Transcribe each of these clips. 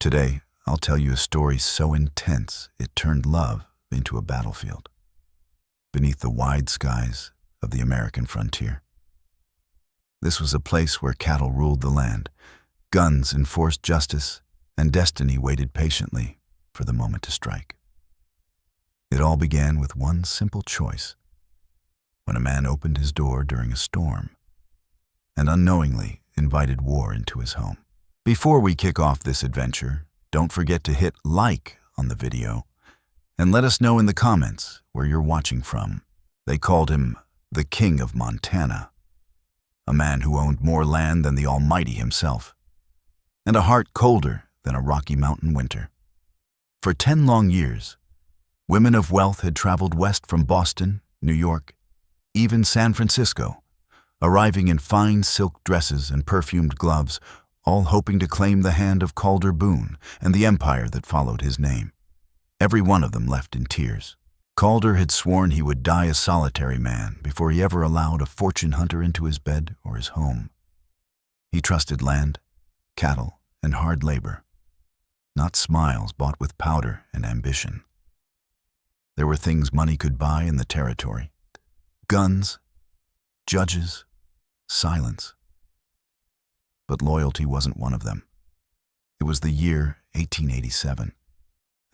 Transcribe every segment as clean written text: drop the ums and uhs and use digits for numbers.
Today, I'll tell you a story so intense it turned love into a battlefield beneath the wide skies of the American frontier. This was a place where cattle ruled the land, guns enforced justice, and destiny waited patiently for the moment to strike. It all began with one simple choice, when a man opened his door during a storm and unknowingly invited war into his home. Before we kick off this adventure, don't forget to hit like on the video and let us know in the comments where you're watching from. They called him the King of Montana, a man who owned more land than the Almighty himself, and a heart colder than a Rocky Mountain winter. For 10 long years, women of wealth had traveled west from Boston, New York, even San Francisco, arriving in fine silk dresses and perfumed gloves, all hoping to claim the hand of Calder Boone and the empire that followed his name. Every one of them left in tears. Calder had sworn he would die a solitary man before he ever allowed a fortune hunter into his bed or his home. He trusted land, cattle, and hard labor, not smiles bought with powder and ambition. There were things money could buy in the territory: guns, judges, silence. But loyalty wasn't one of them. It was the year 1887,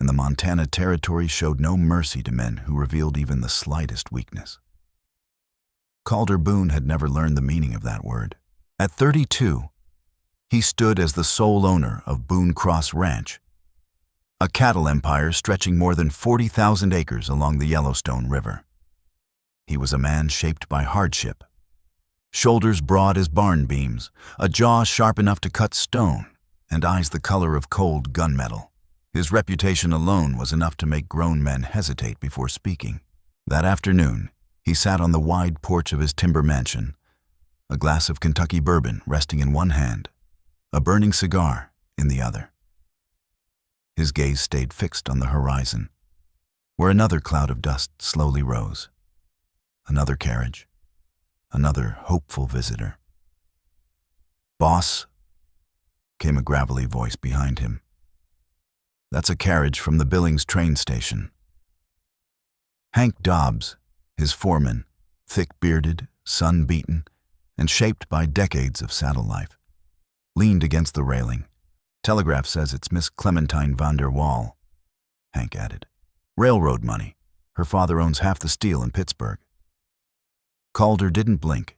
and the Montana Territory showed no mercy to men who revealed even the slightest weakness. Calder Boone had never learned the meaning of that word. At 32, he stood as the sole owner of Boone Cross Ranch, a cattle empire stretching more than 40,000 acres along the Yellowstone River. He was a man shaped by hardship, shoulders broad as barn beams, a jaw sharp enough to cut stone, and eyes the color of cold gunmetal. His reputation alone was enough to make grown men hesitate before speaking. That afternoon, he sat on the wide porch of his timber mansion, a glass of Kentucky bourbon resting in one hand, a burning cigar in the other. His gaze stayed fixed on the horizon, where another cloud of dust slowly rose. Another carriage, another hopeful visitor. "Boss," came a gravelly voice behind him. "That's a carriage from the Billings train station." Hank Dobbs, his foreman, thick-bearded, sun-beaten, and shaped by decades of saddle life, leaned against the railing. "Telegraph says it's Miss Clementine van der Waal," Hank added. "Railroad money. Her father owns half the steel in Pittsburgh." Calder didn't blink.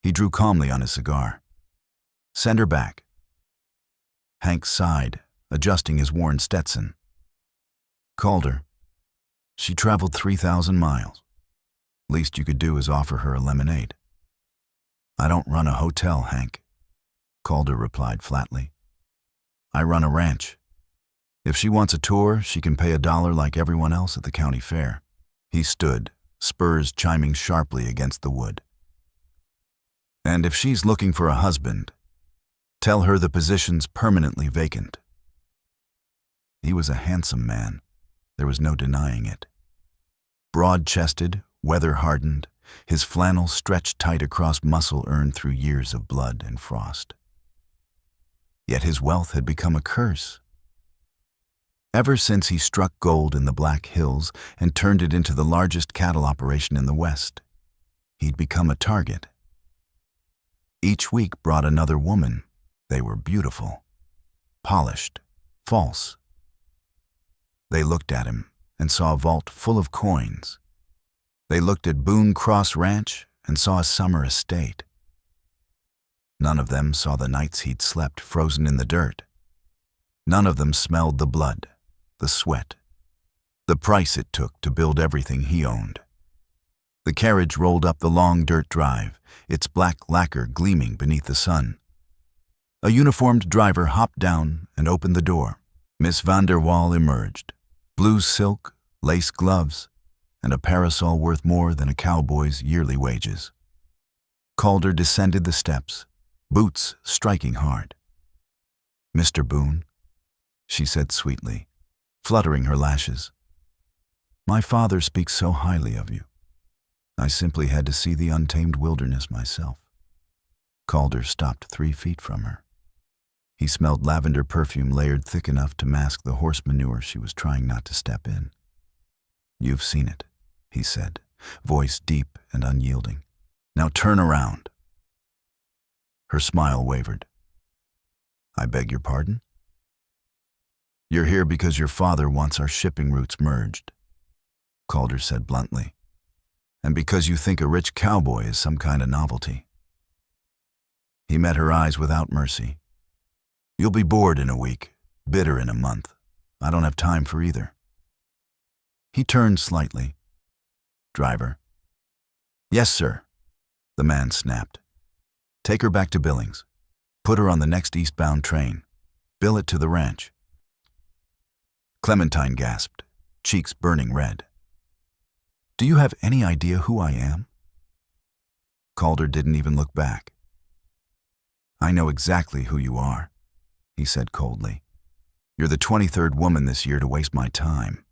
He drew calmly on his cigar. "Send her back." Hank sighed, adjusting his worn Stetson. "Calder, she traveled 3,000 miles. Least you could do is offer her a lemonade." "I don't run a hotel, Hank," Calder replied flatly. "I run a ranch. If she wants a tour, she can pay $1 like everyone else at the county fair." He stood, spurs chiming sharply against the wood. "And if she's looking for a husband, tell her the position's permanently vacant." He was a handsome man. There was no denying it. Broad-chested, weather-hardened, his flannel stretched tight across muscle earned through years of blood and frost. Yet his wealth had become a curse. Ever since he struck gold in the Black Hills and turned it into the largest cattle operation in the West, he'd become a target. Each week brought another woman. They were beautiful, polished, false. They looked at him and saw a vault full of coins. They looked at Boone Cross Ranch and saw a summer estate. None of them saw the nights he'd slept frozen in the dirt. None of them smelled the blood, the sweat, the price it took to build everything he owned. The carriage rolled up the long dirt drive, its black lacquer gleaming beneath the sun. A uniformed driver hopped down and opened the door. Miss van der Waal emerged, blue silk, lace gloves, and a parasol worth more than a cowboy's yearly wages. Calder descended the steps, boots striking hard. "Mr. Boone," she said sweetly, fluttering her lashes. "My father speaks so highly of you. I simply had to see the untamed wilderness myself." Calder stopped 3 feet from her. He smelled lavender perfume layered thick enough to mask the horse manure she was trying not to step in. "You've seen it," he said, voice deep and unyielding. "Now turn around." Her smile wavered. "I beg your pardon?" "You're here because your father wants our shipping routes merged," Calder said bluntly. "And because you think a rich cowboy is some kind of novelty." He met her eyes without mercy. "You'll be bored in a week, bitter in a month. I don't have time for either." He turned slightly. "Driver?" "Yes, sir," the man snapped. "Take her back to Billings. Put her on the next eastbound train. Bill it to the ranch." Clementine gasped, cheeks burning red. "Do you have any idea who I am?" Calder didn't even look back. "I know exactly who you are," he said coldly. "You're the 23rd woman this year to waste my time."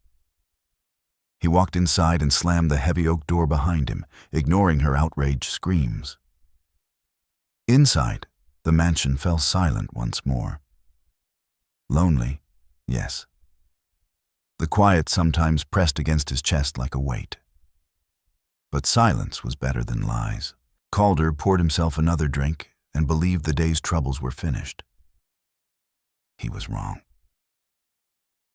He walked inside and slammed the heavy oak door behind him, ignoring her outraged screams. Inside, the mansion fell silent once more. Lonely, yes. The quiet sometimes pressed against his chest like a weight. But silence was better than lies. Calder poured himself another drink and believed the day's troubles were finished. He was wrong.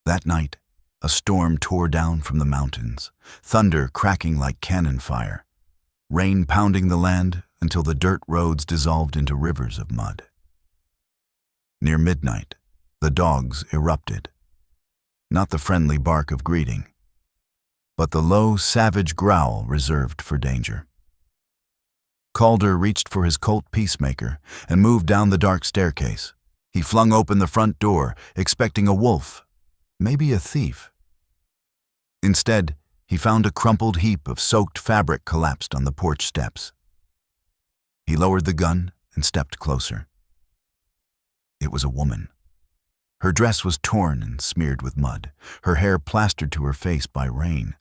That night, a storm tore down from the mountains, thunder cracking like cannon fire, rain pounding the land until the dirt roads dissolved into rivers of mud. Near midnight, the dogs erupted. Not the friendly bark of greeting, but the low, savage growl reserved for danger. Calder reached for his Colt Peacemaker and moved down the dark staircase. He flung open the front door, expecting a wolf, maybe a thief. Instead, he found a crumpled heap of soaked fabric collapsed on the porch steps. He lowered the gun and stepped closer. It was a woman. Her dress was torn and smeared with mud, her hair plastered to her face by rain.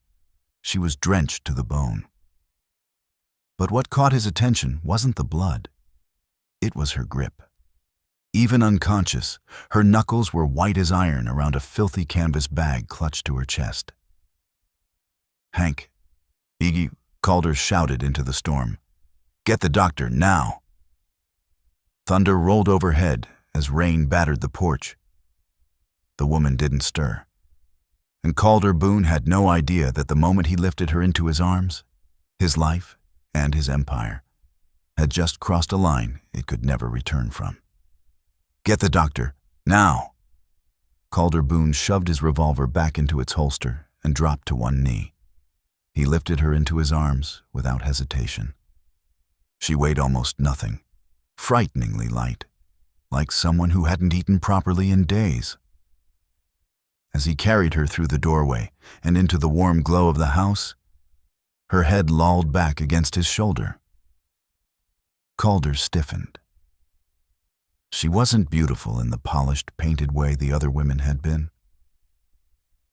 She was drenched to the bone. But what caught his attention wasn't the blood. It was her grip. Even unconscious, her knuckles were white as iron around a filthy canvas bag clutched to her chest. "Hank, Iggy," Calder shouted into the storm. "Get the doctor, now!" Thunder rolled overhead as rain battered the porch. The woman didn't stir. And Calder Boone had no idea that the moment he lifted her into his arms, his life and his empire had just crossed a line it could never return from. "Get the doctor, now!" Calder Boone shoved his revolver back into its holster and dropped to one knee. He lifted her into his arms without hesitation. She weighed almost nothing, frighteningly light, like someone who hadn't eaten properly in days. As he carried her through the doorway and into the warm glow of the house, her head lolled back against his shoulder. Calder stiffened. She wasn't beautiful in the polished, painted way the other women had been.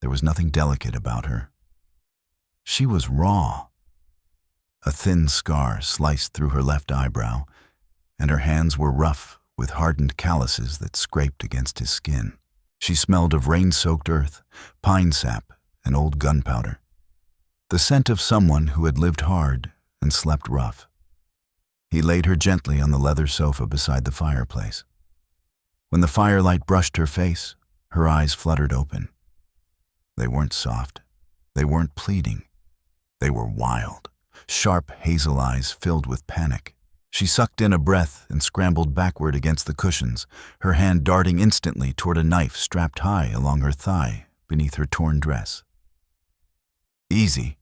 There was nothing delicate about her. She was raw. A thin scar sliced through her left eyebrow, and her hands were rough with hardened calluses that scraped against his skin. She smelled of rain-soaked earth, pine sap, and old gunpowder. The scent of someone who had lived hard and slept rough. He laid her gently on the leather sofa beside the fireplace. When the firelight brushed her face, her eyes fluttered open. They weren't soft. They weren't pleading. They were wild, sharp hazel eyes filled with panic. She sucked in a breath and scrambled backward against the cushions, her hand darting instantly toward a knife strapped high along her thigh beneath her torn dress. "Easy,"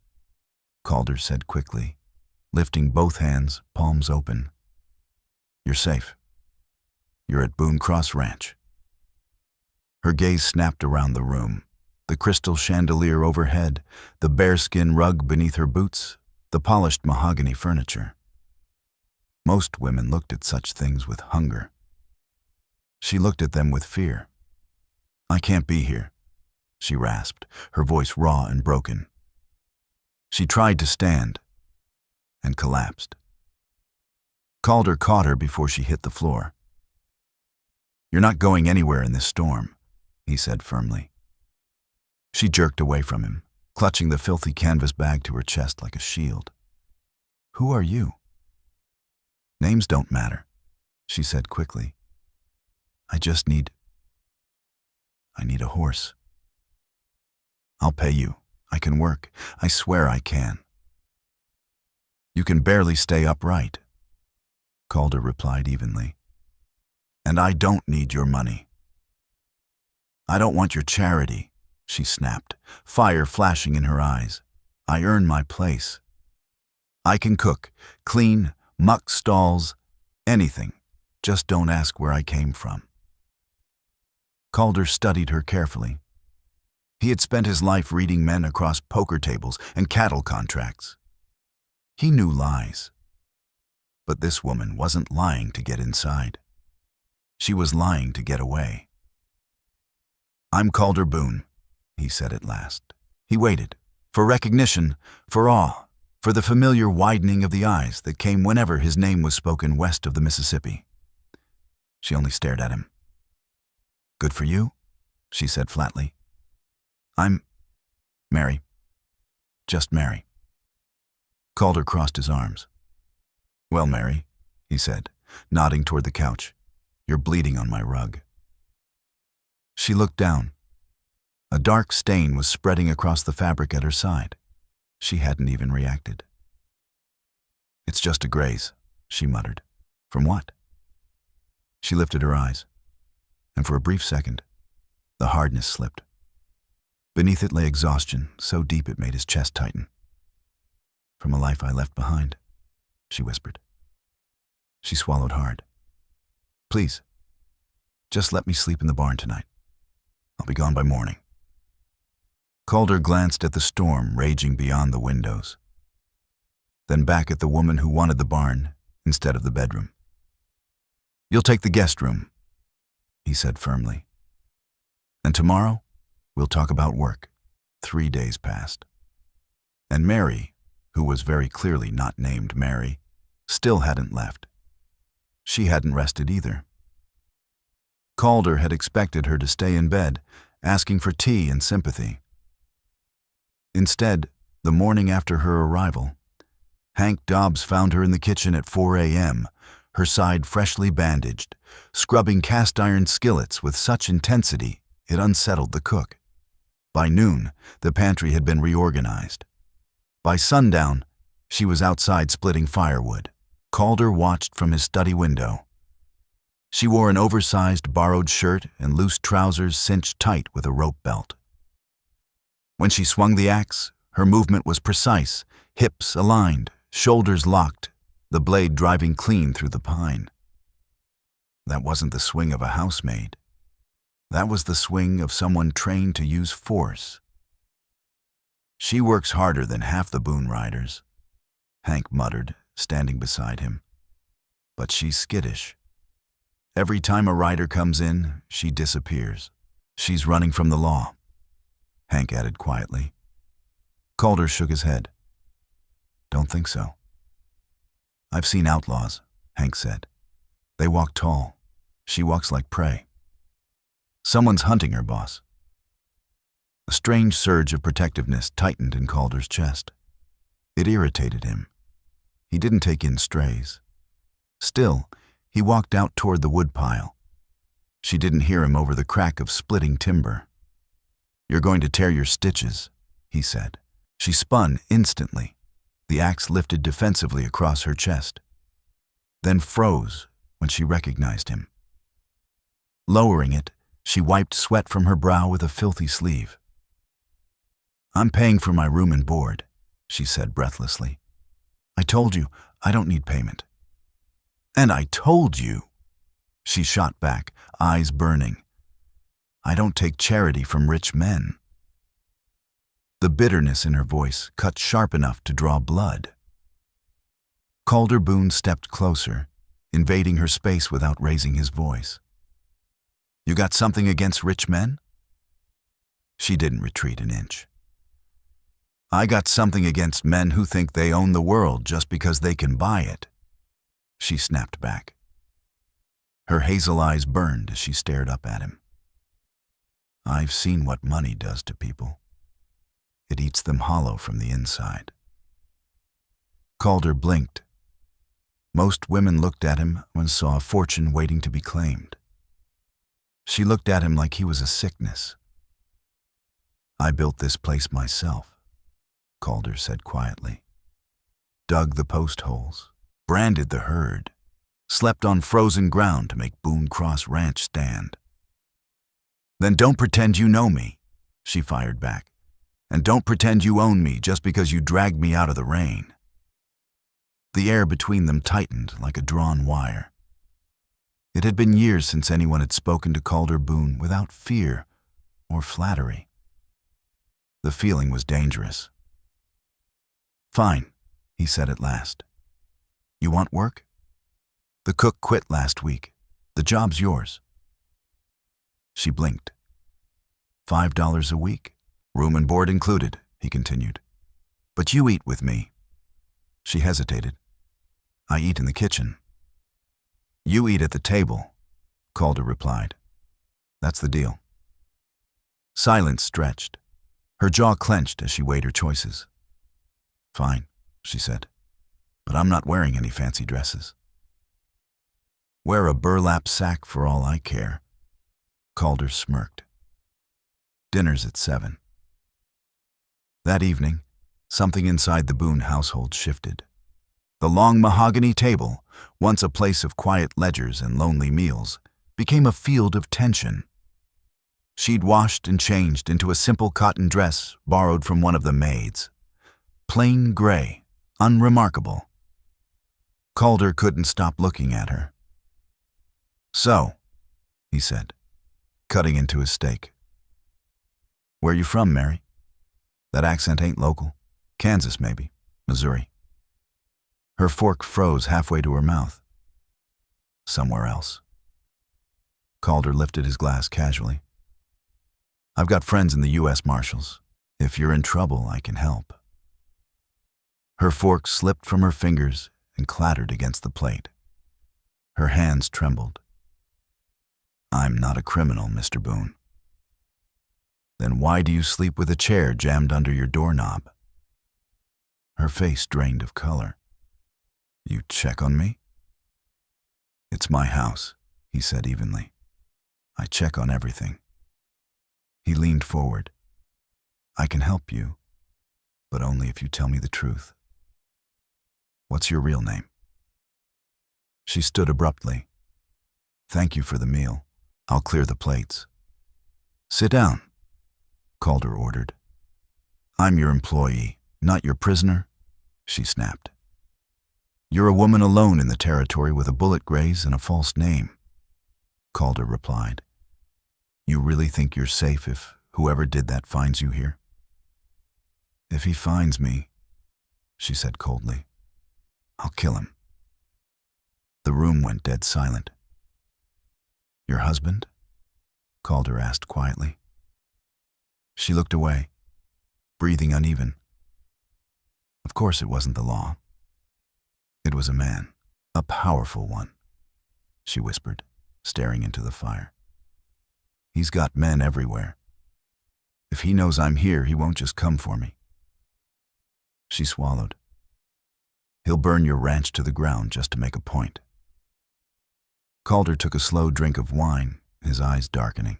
Calder said quickly, lifting both hands, palms open. "You're safe. You're at Boone Cross Ranch." Her gaze snapped around the room. The crystal chandelier overhead, the bearskin rug beneath her boots, the polished mahogany furniture. Most women looked at such things with hunger. She looked at them with fear. "I can't be here," she rasped, her voice raw and broken. She tried to stand and collapsed. Calder caught her before she hit the floor. You're not going anywhere in this storm, he said firmly. She jerked away from him, clutching the filthy canvas bag to her chest like a shield. Who are you? Names don't matter, she said quickly. I need a horse. I'll pay you. I can work. I swear I can. You can barely stay upright, Calder replied evenly. And I don't need your money. I don't want your charity, she snapped, fire flashing in her eyes. I earn my place. I can cook, clean, muck stalls, anything. Just don't ask where I came from. Calder studied her carefully. He had spent his life reading men across poker tables and cattle contracts. He knew lies. But this woman wasn't lying to get inside. She was lying to get away. I'm Calder Boone, he said at last. He waited, for recognition, for awe, for the familiar widening of the eyes that came whenever his name was spoken west of the Mississippi. She only stared at him. Good for you, she said flatly. I'm Mary. Just Mary. Calder crossed his arms. Well, Mary, he said, nodding toward the couch. You're bleeding on my rug. She looked down. A dark stain was spreading across the fabric at her side. She hadn't even reacted. It's just a graze, she muttered. From what? She lifted her eyes, and for a brief second, the hardness slipped. Beneath it lay exhaustion, so deep it made his chest tighten. From a life I left behind, she whispered. She swallowed hard. Please, just let me sleep in the barn tonight. I'll be gone by morning. Calder glanced at the storm raging beyond the windows, then back at the woman who wanted the barn instead of the bedroom. You'll take the guest room, he said firmly. And tomorrow, we'll talk about work. 3 days passed. And Mary, who was very clearly not named Mary, still hadn't left. She hadn't rested either. Calder had expected her to stay in bed, asking for tea and sympathy. Instead, the morning after her arrival, Hank Dobbs found her in the kitchen at 4 a.m., her side freshly bandaged, scrubbing cast-iron skillets with such intensity it unsettled the cook. By noon, the pantry had been reorganized. By sundown, she was outside splitting firewood. Calder watched from his study window. She wore an oversized borrowed shirt and loose trousers cinched tight with a rope belt. When she swung the axe, her movement was precise, hips aligned, shoulders locked, the blade driving clean through the pine. That wasn't the swing of a housemaid. That was the swing of someone trained to use force. She works harder than half the Boone riders, Hank muttered, standing beside him. But she's skittish. Every time a rider comes in, she disappears. She's running from the law, Hank added quietly. Calder shook his head. Don't think so. I've seen outlaws, Hank said. They walk tall. She walks like prey. Someone's hunting her, boss. A strange surge of protectiveness tightened in Calder's chest. It irritated him. He didn't take in strays. Still, he walked out toward the woodpile. She didn't hear him over the crack of splitting timber. You're going to tear your stitches, he said. She spun instantly. The axe lifted defensively across her chest, then froze when she recognized him. Lowering it, she wiped sweat from her brow with a filthy sleeve. I'm paying for my room and board, she said breathlessly. I told you, I don't need payment. And I told you, she shot back, eyes burning. I don't take charity from rich men. The bitterness in her voice cut sharp enough to draw blood. Calder Boone stepped closer, invading her space without raising his voice. You got something against rich men? She didn't retreat an inch. I got something against men who think they own the world just because they can buy it, she snapped back. Her hazel eyes burned as she stared up at him. I've seen what money does to people. It eats them hollow from the inside. Calder blinked. Most women looked at him and saw a fortune waiting to be claimed. She looked at him like he was a sickness. I built this place myself, Calder said quietly. Dug the post holes, branded the herd, slept on frozen ground to make Boone Cross Ranch stand. Then don't pretend you know me, she fired back. And don't pretend you own me just because you dragged me out of the rain. The air between them tightened like a drawn wire. It had been years since anyone had spoken to Calder Boone without fear or flattery. The feeling was dangerous. Fine, he said at last. You want work? The cook quit last week. The job's yours. She blinked. $5 a week, room and board included, he continued. But you eat with me. She hesitated. I eat in the kitchen. You eat at the table, Calder replied. That's the deal. Silence stretched. Her jaw clenched as she weighed her choices. Fine, she said, but I'm not wearing any fancy dresses. Wear a burlap sack for all I care. Calder smirked. Dinner's at 7. That evening, something inside the Boone household shifted. The long mahogany table, once a place of quiet ledgers and lonely meals, became a field of tension. She'd washed and changed into a simple cotton dress borrowed from one of the maids. Plain gray, unremarkable. Calder couldn't stop looking at her. So, he said, cutting into his steak. Where you from, Mary? That accent ain't local. Kansas, maybe. Missouri. Her fork froze halfway to her mouth. Somewhere else. Calder lifted his glass casually. I've got friends in the U.S. Marshals. If you're in trouble, I can help. Her fork slipped from her fingers and clattered against the plate. Her hands trembled. I'm not a criminal, Mr. Boone. Then why do you sleep with a chair jammed under your doorknob? Her face drained of color. You check on me? It's my house, he said evenly. I check on everything. He leaned forward. I can help you, but only if you tell me the truth. What's your real name? She stood abruptly. Thank you for the meal. I'll clear the plates. Sit down, Calder ordered. I'm your employee, not your prisoner, she snapped. You're a woman alone in the territory with a bullet graze and a false name, Calder replied. You really think you're safe if whoever did that finds you here? If he finds me, she said coldly, I'll kill him. The room went dead silent. Your husband? Calder asked quietly. She looked away, breathing uneven. Of course it wasn't the law. It was a man, a powerful one, she whispered, staring into the fire. He's got men everywhere. If he knows I'm here, he won't just come for me. She swallowed. He'll burn your ranch to the ground just to make a point. Calder took a slow drink of wine, his eyes darkening.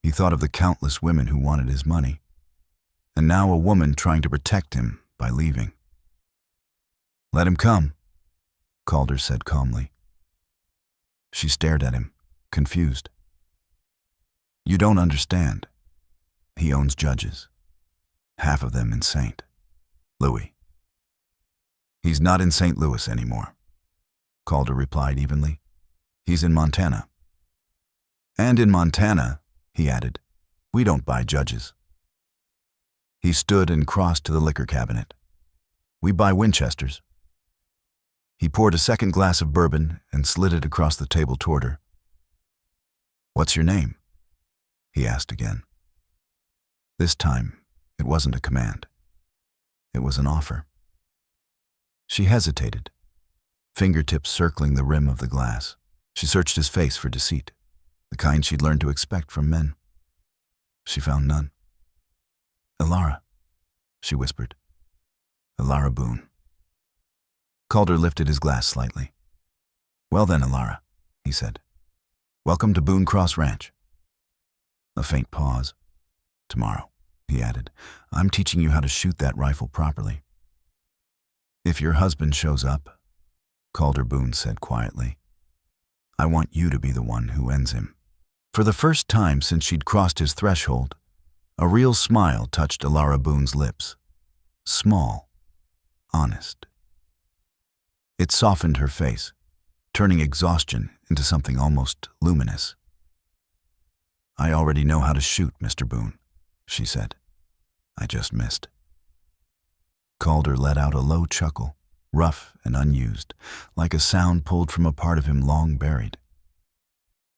He thought of the countless women who wanted his money, and now a woman trying to protect him by leaving. Let him come, Calder said calmly. She stared at him, confused. You don't understand. He owns judges, half of them in St. Louis. He's not in St. Louis anymore, Calder replied evenly. He's in Montana. And in Montana, he added, we don't buy judges. He stood and crossed to the liquor cabinet. We buy Winchesters. He poured a second glass of bourbon and slid it across the table toward her. What's your name? He asked again. This time, it wasn't a command. It was an offer. She hesitated, fingertips circling the rim of the glass. She searched his face for deceit, the kind she'd learned to expect from men. She found none. "Ilara," she whispered. "Ilara Boone." Calder lifted his glass slightly. "Well then, Ilara," he said. "Welcome to Boone Cross Ranch." A faint pause. "Tomorrow," he added, "I'm teaching you how to shoot that rifle properly." "If your husband shows up," Calder Boone said quietly, "I want you to be the one who ends him." For the first time since she'd crossed his threshold, a real smile touched Ilara Boone's lips. Small, honest. It softened her face, turning exhaustion into something almost luminous. "I already know how to shoot, Mr. Boone," she said. "I just missed." Calder let out a low chuckle, rough and unused, like a sound pulled from a part of him long buried.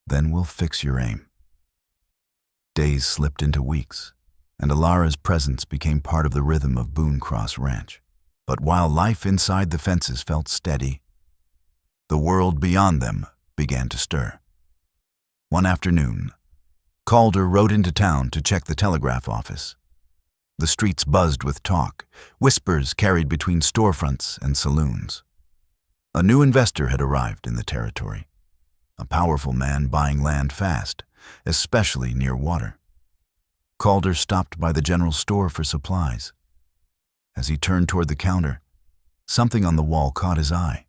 "Then we'll fix your aim." Days slipped into weeks, and Ilara's presence became part of the rhythm of Boone Cross Ranch. But while life inside the fences felt steady, the world beyond them began to stir. One afternoon, Calder rode into town to check the telegraph office. The streets buzzed with talk, whispers carried between storefronts and saloons. A new investor had arrived in the territory, a powerful man buying land fast, especially near water. Calder stopped by the general store for supplies. As he turned toward the counter, something on the wall caught his eye.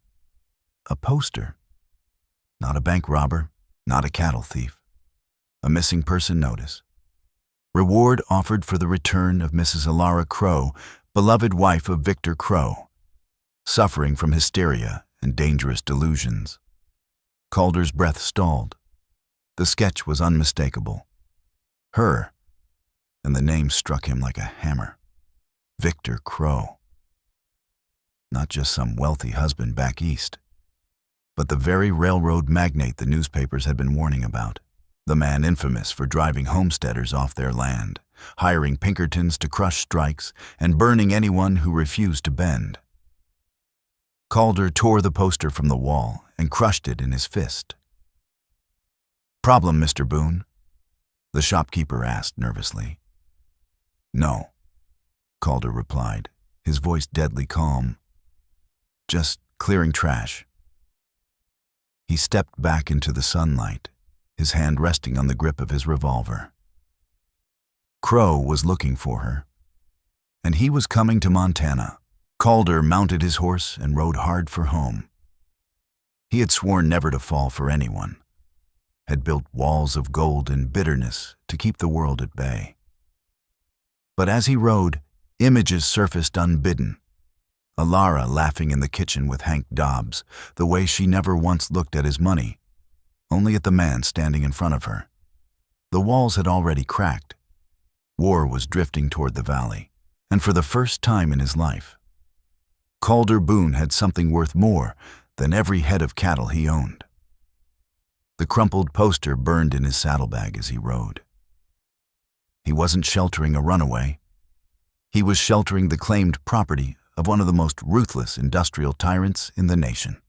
A poster. Not a bank robber, not a cattle thief. A missing person notice. Reward offered for the return of Mrs. Ilara Crow, beloved wife of Victor Crow, suffering from hysteria and dangerous delusions. Calder's breath stalled. The sketch was unmistakable. Her, and the name struck him like a hammer. Victor Crow. Not just some wealthy husband back east, but the very railroad magnate the newspapers had been warning about. The man infamous for driving homesteaders off their land, hiring Pinkertons to crush strikes, and burning anyone who refused to bend. Calder tore the poster from the wall and crushed it in his fist. "Problem, Mr. Boone?" the shopkeeper asked nervously. "No," Calder replied, his voice deadly calm. "Just clearing trash." He stepped back into the sunlight, his hand resting on the grip of his revolver. Crow was looking for her, and he was coming to Montana. Calder mounted his horse and rode hard for home. He had sworn never to fall for anyone, had built walls of gold and bitterness to keep the world at bay. But as he rode, images surfaced unbidden. Ilara laughing in the kitchen with Hank Dobbs, the way she never once looked at his money, only at the man standing in front of her. The walls had already cracked. War was drifting toward the valley, and for the first time in his life, Calder Boone had something worth more than every head of cattle he owned. The crumpled poster burned in his saddlebag as he rode. He wasn't sheltering a runaway. He was sheltering the claimed property of one of the most ruthless industrial tyrants in the nation.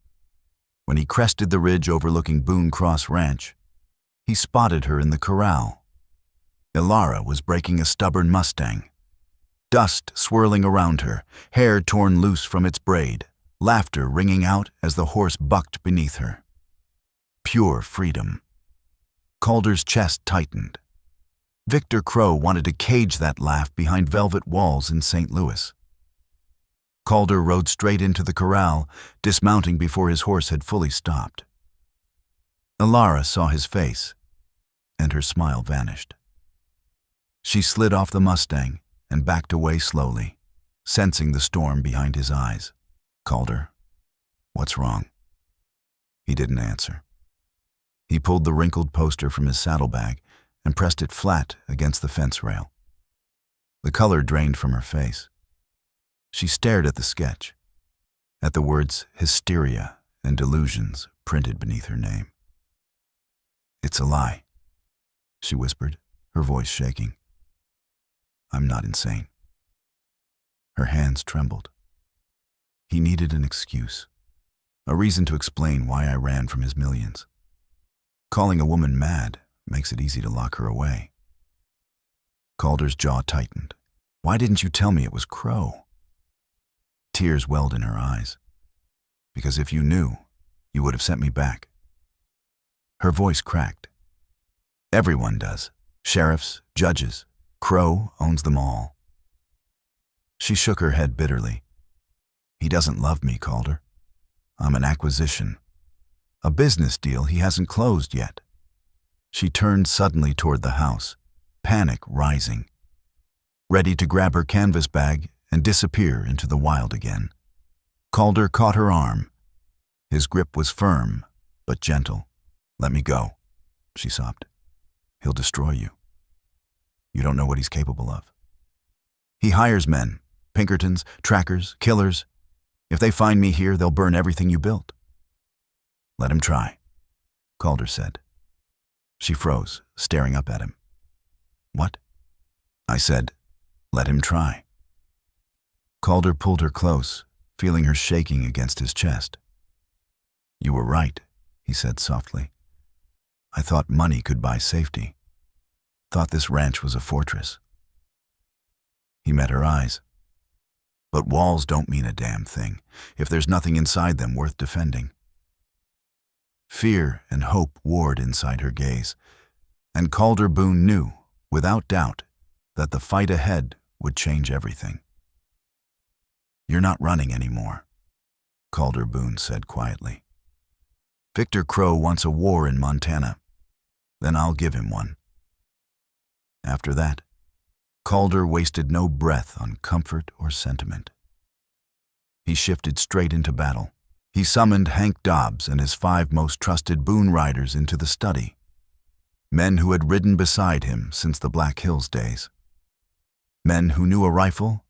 When he crested the ridge overlooking Boone Cross Ranch, he spotted her in the corral. Ilara was breaking a stubborn Mustang. Dust swirling around her, hair torn loose from its braid, laughter ringing out as the horse bucked beneath her. Pure freedom. Calder's chest tightened. Victor Crow wanted to cage that laugh behind velvet walls in St. Louis. Calder rode straight into the corral, dismounting before his horse had fully stopped. Ilara saw his face, and her smile vanished. She slid off the Mustang and backed away slowly, sensing the storm behind his eyes. "Calder, what's wrong?" He didn't answer. He pulled the wrinkled poster from his saddlebag and pressed it flat against the fence rail. The color drained from her face. She stared at the sketch, at the words hysteria and delusions printed beneath her name. "It's a lie," she whispered, her voice shaking. "I'm not insane." Her hands trembled. He needed an excuse, a reason to explain why I ran from his millions. Calling a woman mad makes it easy to lock her away. Calder's jaw tightened. Why didn't you tell me it was Crow? Tears welled in her eyes. Because if you knew, you would have sent me back. Her voice cracked. Everyone does. Sheriffs, judges. Crow owns them all. She shook her head bitterly. He doesn't love me, Calder. I'm an acquisition. A business deal he hasn't closed yet. She turned suddenly toward the house, panic rising, ready to grab her canvas bag and disappear into the wild again. Calder caught her arm. His grip was firm, but gentle. Let me go, she sobbed. He'll destroy you. You don't know what he's capable of. He hires men, Pinkertons, trackers, killers. If they find me here, they'll burn everything you built. Let him try, Calder said. She froze, staring up at him. What? I said, let him try. Calder pulled her close, feeling her shaking against his chest. You were right, he said softly. I thought money could buy safety. Thought this ranch was a fortress. He met her eyes. But walls don't mean a damn thing if there's nothing inside them worth defending. Fear and hope warred inside her gaze, and Calder Boone knew, without doubt, that the fight ahead would change everything. You're not running anymore, Calder Boone said quietly. Victor Crow wants a war in Montana. Then I'll give him one. After that, Calder wasted no breath on comfort or sentiment. He shifted straight into battle. He summoned Hank Dobbs and his 5 most trusted Boone riders into the study, men who had ridden beside him since the Black Hills days, men who knew a rifle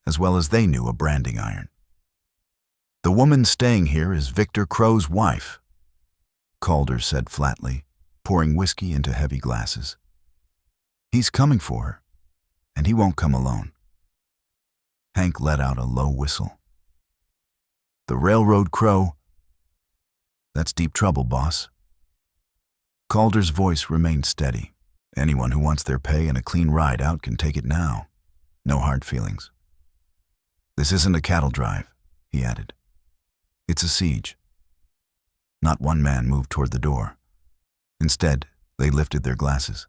as well as they knew a branding iron. The woman staying here is Victor Crow's wife, Calder said flatly, pouring whiskey into heavy glasses. He's coming for her, and he won't come alone. Hank let out a low whistle. The railroad Crow? That's deep trouble, boss. Calder's voice remained steady. Anyone who wants their pay and a clean ride out can take it now. No hard feelings. This isn't a cattle drive, he added. It's a siege. Not one man moved toward the door. Instead, they lifted their glasses.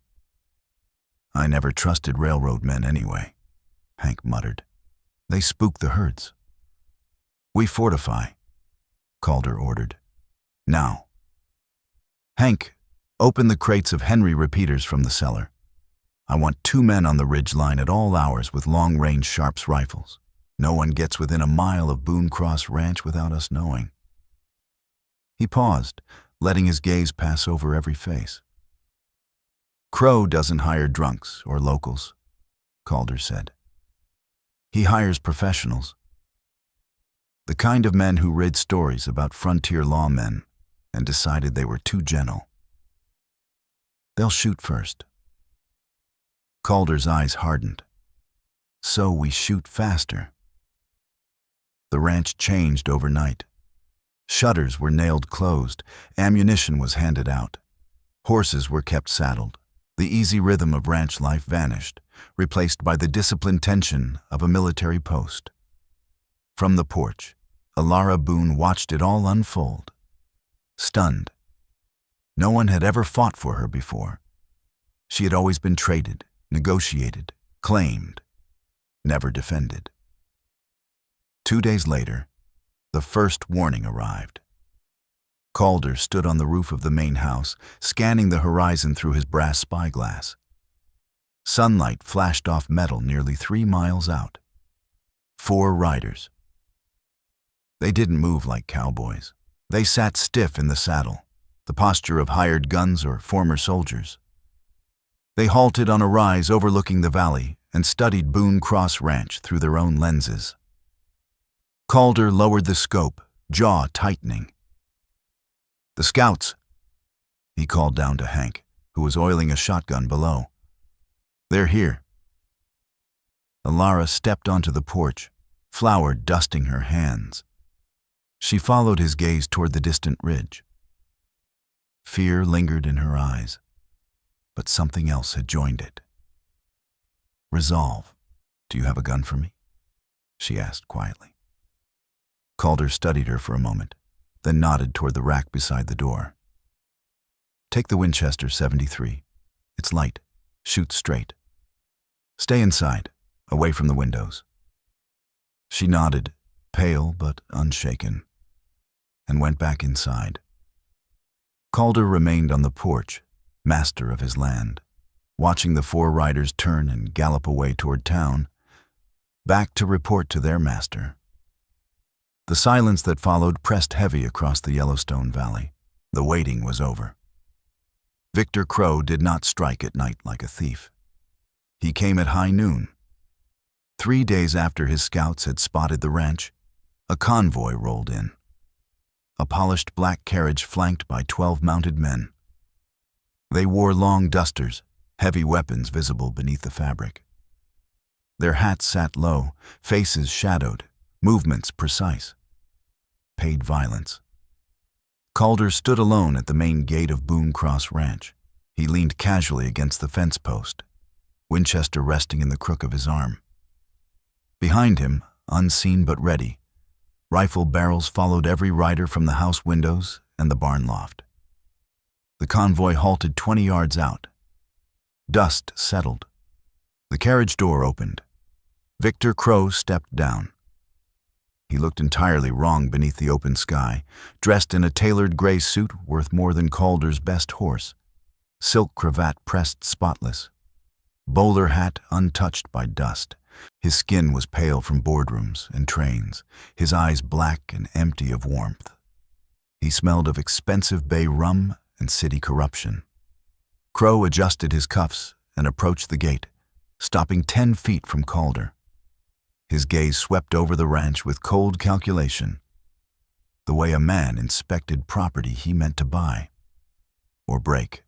I never trusted railroad men anyway, Hank muttered. They spook the herds. We fortify, Calder ordered. Now. Hank, open the crates of Henry repeaters from the cellar. I want 2 men on the ridge line at all hours with long-range Sharps rifles. No one gets within a mile of Boone Cross Ranch without us knowing. He paused, letting his gaze pass over every face. Crow doesn't hire drunks or locals, Calder said. He hires professionals. The kind of men who read stories about frontier lawmen and decided they were too gentle. They'll shoot first. Calder's eyes hardened. So we shoot faster. The ranch changed overnight. Shutters were nailed closed, ammunition was handed out. Horses were kept saddled. The easy rhythm of ranch life vanished, replaced by the disciplined tension of a military post. From the porch, Alara Boone watched it all unfold, stunned. No one had ever fought for her before. She had always been traded, negotiated, claimed, never defended. 2 days later, the first warning arrived. Calder stood on the roof of the main house, scanning the horizon through his brass spyglass. Sunlight flashed off metal nearly 3 miles out. 4 riders. They didn't move like cowboys. They sat stiff in the saddle, the posture of hired guns or former soldiers. They halted on a rise overlooking the valley and studied Boone Cross Ranch through their own lenses. Calder lowered the scope, jaw tightening. The scouts, he called down to Hank, who was oiling a shotgun below. They're here. Alara stepped onto the porch, flour dusting her hands. She followed his gaze toward the distant ridge. Fear lingered in her eyes, but something else had joined it. Resolve. "Do you have a gun for me?" she asked quietly. Calder studied her for a moment, then nodded toward the rack beside the door. "Take the Winchester 73. It's light. Shoot straight. Stay inside, away from the windows." She nodded, pale but unshaken, and went back inside. Calder remained on the porch, master of his land, watching the four riders turn and gallop away toward town, back to report to their master. The silence that followed pressed heavy across the Yellowstone Valley. The waiting was over. Victor Crow did not strike at night like a thief. He came at high noon. 3 days after his scouts had spotted the ranch, a convoy rolled in. A polished black carriage flanked by 12 mounted men. They wore long dusters, heavy weapons visible beneath the fabric. Their hats sat low, faces shadowed, movements precise. Paid violence. Calder stood alone at the main gate of Boone Cross Ranch. He leaned casually against the fence post, Winchester resting in the crook of his arm. Behind him, unseen but ready, rifle barrels followed every rider from the house windows and the barn loft. The convoy halted 20 yards out. Dust settled. The carriage door opened. Victor Crow stepped down. He looked entirely wrong beneath the open sky, dressed in a tailored gray suit worth more than Calder's best horse, silk cravat pressed spotless, bowler hat untouched by dust. His skin was pale from boardrooms and trains, his eyes black and empty of warmth. He smelled of expensive bay rum and city corruption. Crow adjusted his cuffs and approached the gate, stopping 10 feet from Calder. His gaze swept over the ranch with cold calculation, the way a man inspected property he meant to buy or break.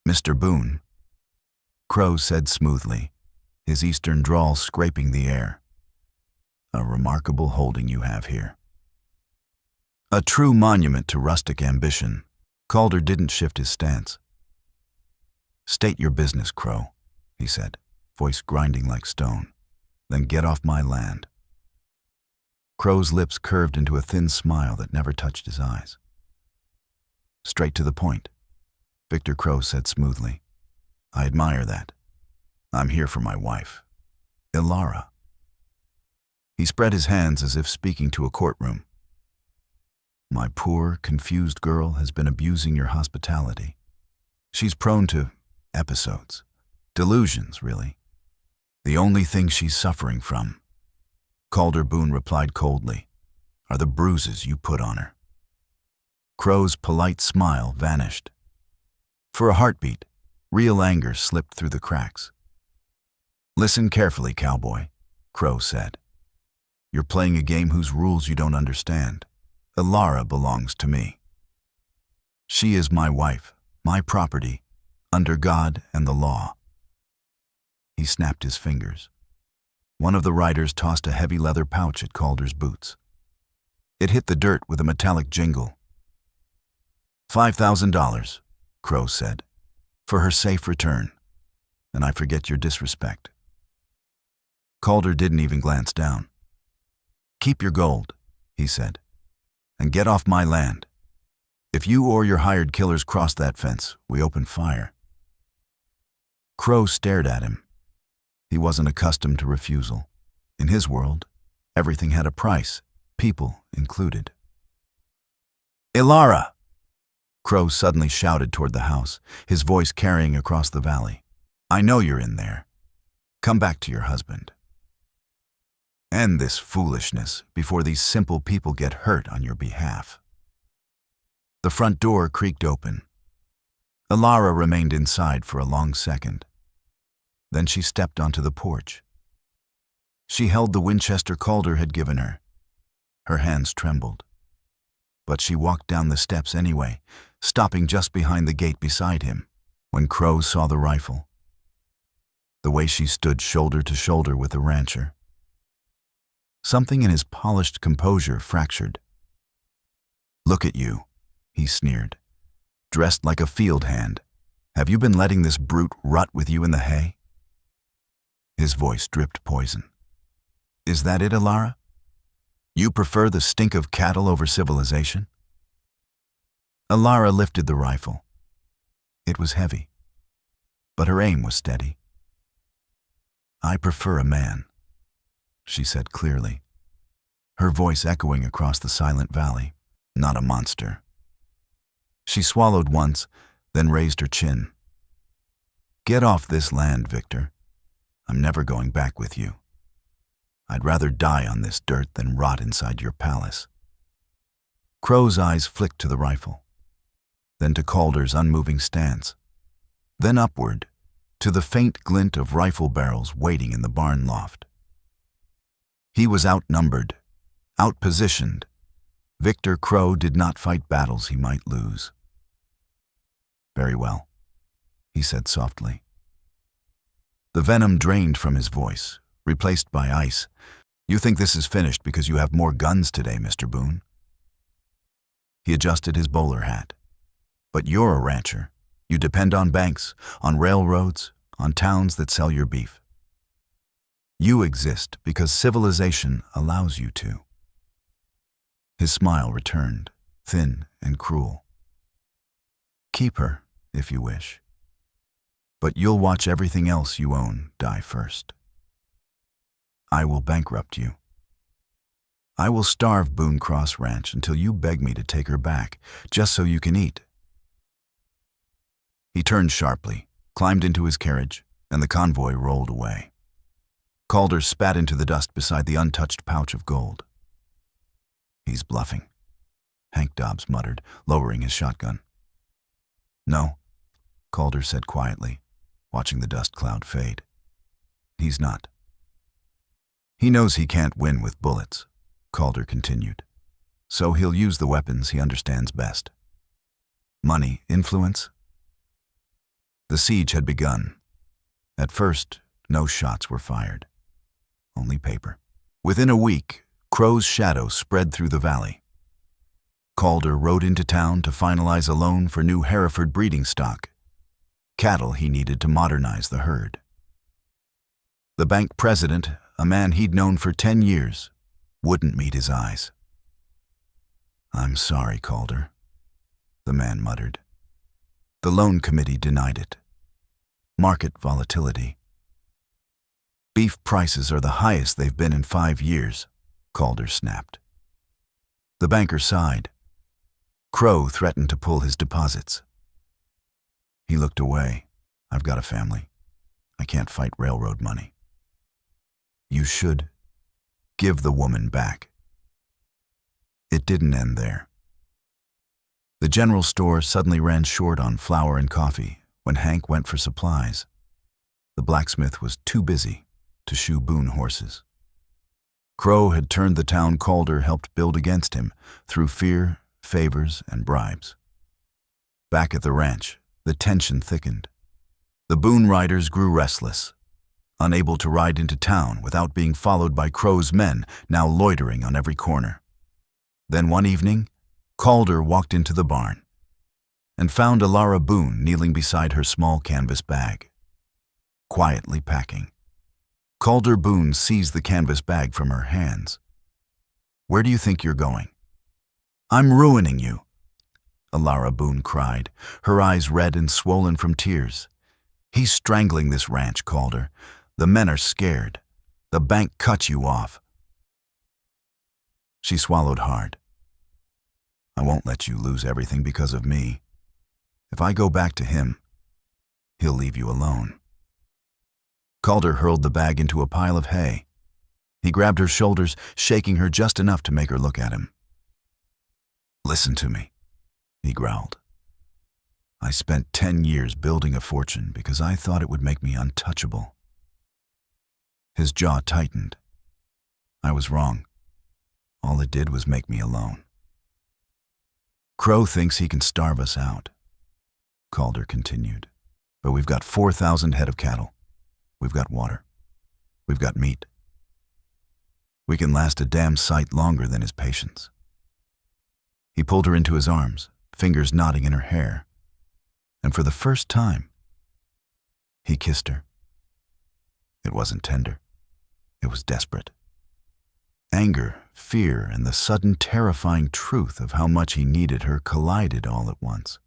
"Mr. Boone," Crow said smoothly, his eastern drawl scraping the air. "A remarkable holding you have here. A true monument to rustic ambition." Calder didn't shift his stance. "State your business, Crow," he said, voice grinding like stone. "Then get off my land." Crow's lips curved into a thin smile that never touched his eyes. "Straight to the point," Victor Crow said smoothly. "I admire that. I'm here for my wife, Ilara." He spread his hands as if speaking to a courtroom. "My poor, confused girl has been abusing your hospitality. She's prone to episodes, delusions, really. The only thing she's suffering from," Calder Boone replied coldly, "are the bruises you put on her." Crow's polite smile vanished. For a heartbeat, real anger slipped through the cracks. "Listen carefully, Cowboy," Crow said. "You're playing a game whose rules you don't understand. Ilara belongs to me. She is my wife, my property, under God and the law." He snapped his fingers. One of the riders tossed a heavy leather pouch at Calder's boots. It hit the dirt with a metallic jingle. $5,000, Crow said, "for her safe return, and I forget your disrespect." Calder didn't even glance down. "Keep your gold," he said, "and get off my land. If you or your hired killers cross that fence, we open fire." Crow stared at him. He wasn't accustomed to refusal. In his world, everything had a price, people included. "Ilara!" Crow suddenly shouted toward the house, his voice carrying across the valley. "I know you're in there. Come back to your husband. End this foolishness before these simple people get hurt on your behalf." The front door creaked open. Ilara remained inside for a long second. Then she stepped onto the porch. She held the Winchester Calder had given her. Her hands trembled. But she walked down the steps anyway, stopping just behind the gate beside him. When Crow saw the rifle, the way she stood shoulder to shoulder with the rancher, something in his polished composure fractured. "Look at you," he sneered. dressed like a field hand. Have you been letting this brute rot with you in the hay? His voice dripped poison. Is that it, Alara? You prefer the stink of cattle over civilization? Alara lifted the rifle. It was heavy, but her aim was steady. I prefer a man, she said clearly, her voice echoing across the silent valley, not a monster. She swallowed once, then raised her chin. Get off this land, Victor. I'm never going back with you. I'd rather die on this dirt than rot inside your palace. Crow's eyes flicked to the rifle, then to Calder's unmoving stance, then upward to the faint glint of rifle barrels waiting in the barn loft. He was outnumbered, outpositioned. Victor Crow did not fight battles he might lose. Very well, he said softly. The venom drained from his voice, replaced by ice. You think this is finished because you have more guns today, Mr. Boone? He adjusted his bowler hat. But you're a rancher. You depend on banks, on railroads, on towns that sell your beef. You exist because civilization allows you to. His smile returned, thin and cruel. Keep her, if you wish. But you'll watch everything else you own die first. I will bankrupt you. I will starve Boone Cross Ranch until you beg me to take her back, just so you can eat. He turned sharply, climbed into his carriage, and the convoy rolled away. Calder spat into the dust beside the untouched pouch of gold. He's bluffing, Hank Dobbs muttered, lowering his shotgun. No, Calder said quietly, watching the dust cloud fade. He's not. He knows he can't win with bullets, Calder continued, so he'll use the weapons he understands best. Money, influence. The siege had begun. At first, no shots were fired, only paper. Within a week, Crow's shadow spread through the valley. Calder rode into town to finalize a loan for new Hereford breeding stock, cattle he needed to modernize the herd. The bank president, a man he'd known for 10 years, wouldn't meet his eyes. I'm sorry, Calder, the man muttered. The loan committee denied it. Market volatility. Beef prices are the highest they've been in 5 years, Calder snapped. The banker sighed. Crow threatened to pull his deposits. He looked away. I've got a family. I can't fight railroad money. You should give the woman back. It didn't end there. The general store suddenly ran short on flour and coffee when Hank went for supplies. The blacksmith was too busy to shoe Boone horses. Crow had turned the town Calder helped build against him through fear, favors, and bribes. Back at the ranch, the tension thickened. The Boone riders grew restless, unable to ride into town without being followed by Crow's men now loitering on every corner. Then one evening, Calder walked into the barn and found Alara Boone kneeling beside her small canvas bag, quietly packing. Calder Boone seized the canvas bag from her hands. Where do you think you're going? I'm ruining you, Alara Boone cried, her eyes red and swollen from tears. He's strangling this ranch, Calder. The men are scared. The bank cut you off. She swallowed hard. I won't let you lose everything because of me. If I go back to him, he'll leave you alone. Calder hurled the bag into a pile of hay. He grabbed her shoulders, shaking her just enough to make her look at him. Listen to me, he growled. I spent 10 years building a fortune because I thought it would make me untouchable. His jaw tightened. I was wrong. All it did was make me alone. Crow thinks he can starve us out, Calder continued. But we've got 4,000 head of cattle. We've got water. We've got meat. We can last a damn sight longer than his patience. He pulled her into his arms, fingers knotting in her hair, And for the first time, he kissed her. It wasn't tender. It was desperate. Anger, fear, and the sudden terrifying truth of how much he needed her collided all at once.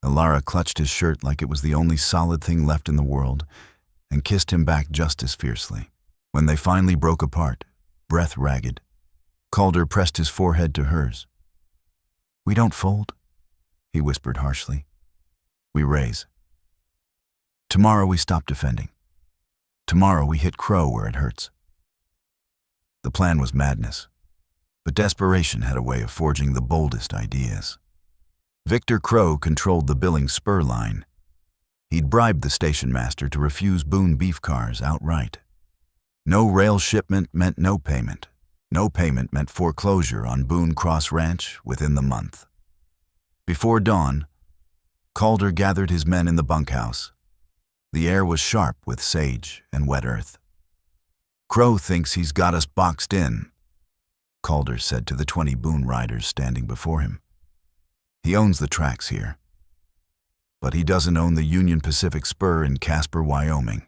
Alara clutched his shirt like it was the only solid thing left in the world and kissed him back just as fiercely. When they finally broke apart, breath ragged, Calder pressed his forehead to hers. "We don't fold," he whispered harshly. "We raise. Tomorrow we stop defending. Tomorrow we hit Crow where it hurts." The plan was madness, but desperation had a way of forging the boldest ideas. Victor Crow controlled the Billings spur line. He'd bribed the station master to refuse Boone beef cars outright. No rail shipment meant no payment. No payment meant foreclosure on Boone Cross Ranch within the month. Before dawn, Calder gathered his men in the bunkhouse. The air was sharp with sage and wet earth. "Crow thinks he's got us boxed in," Calder said to the 20 Boone riders standing before him. "He owns the tracks here, but he doesn't own the Union Pacific Spur in Casper, Wyoming."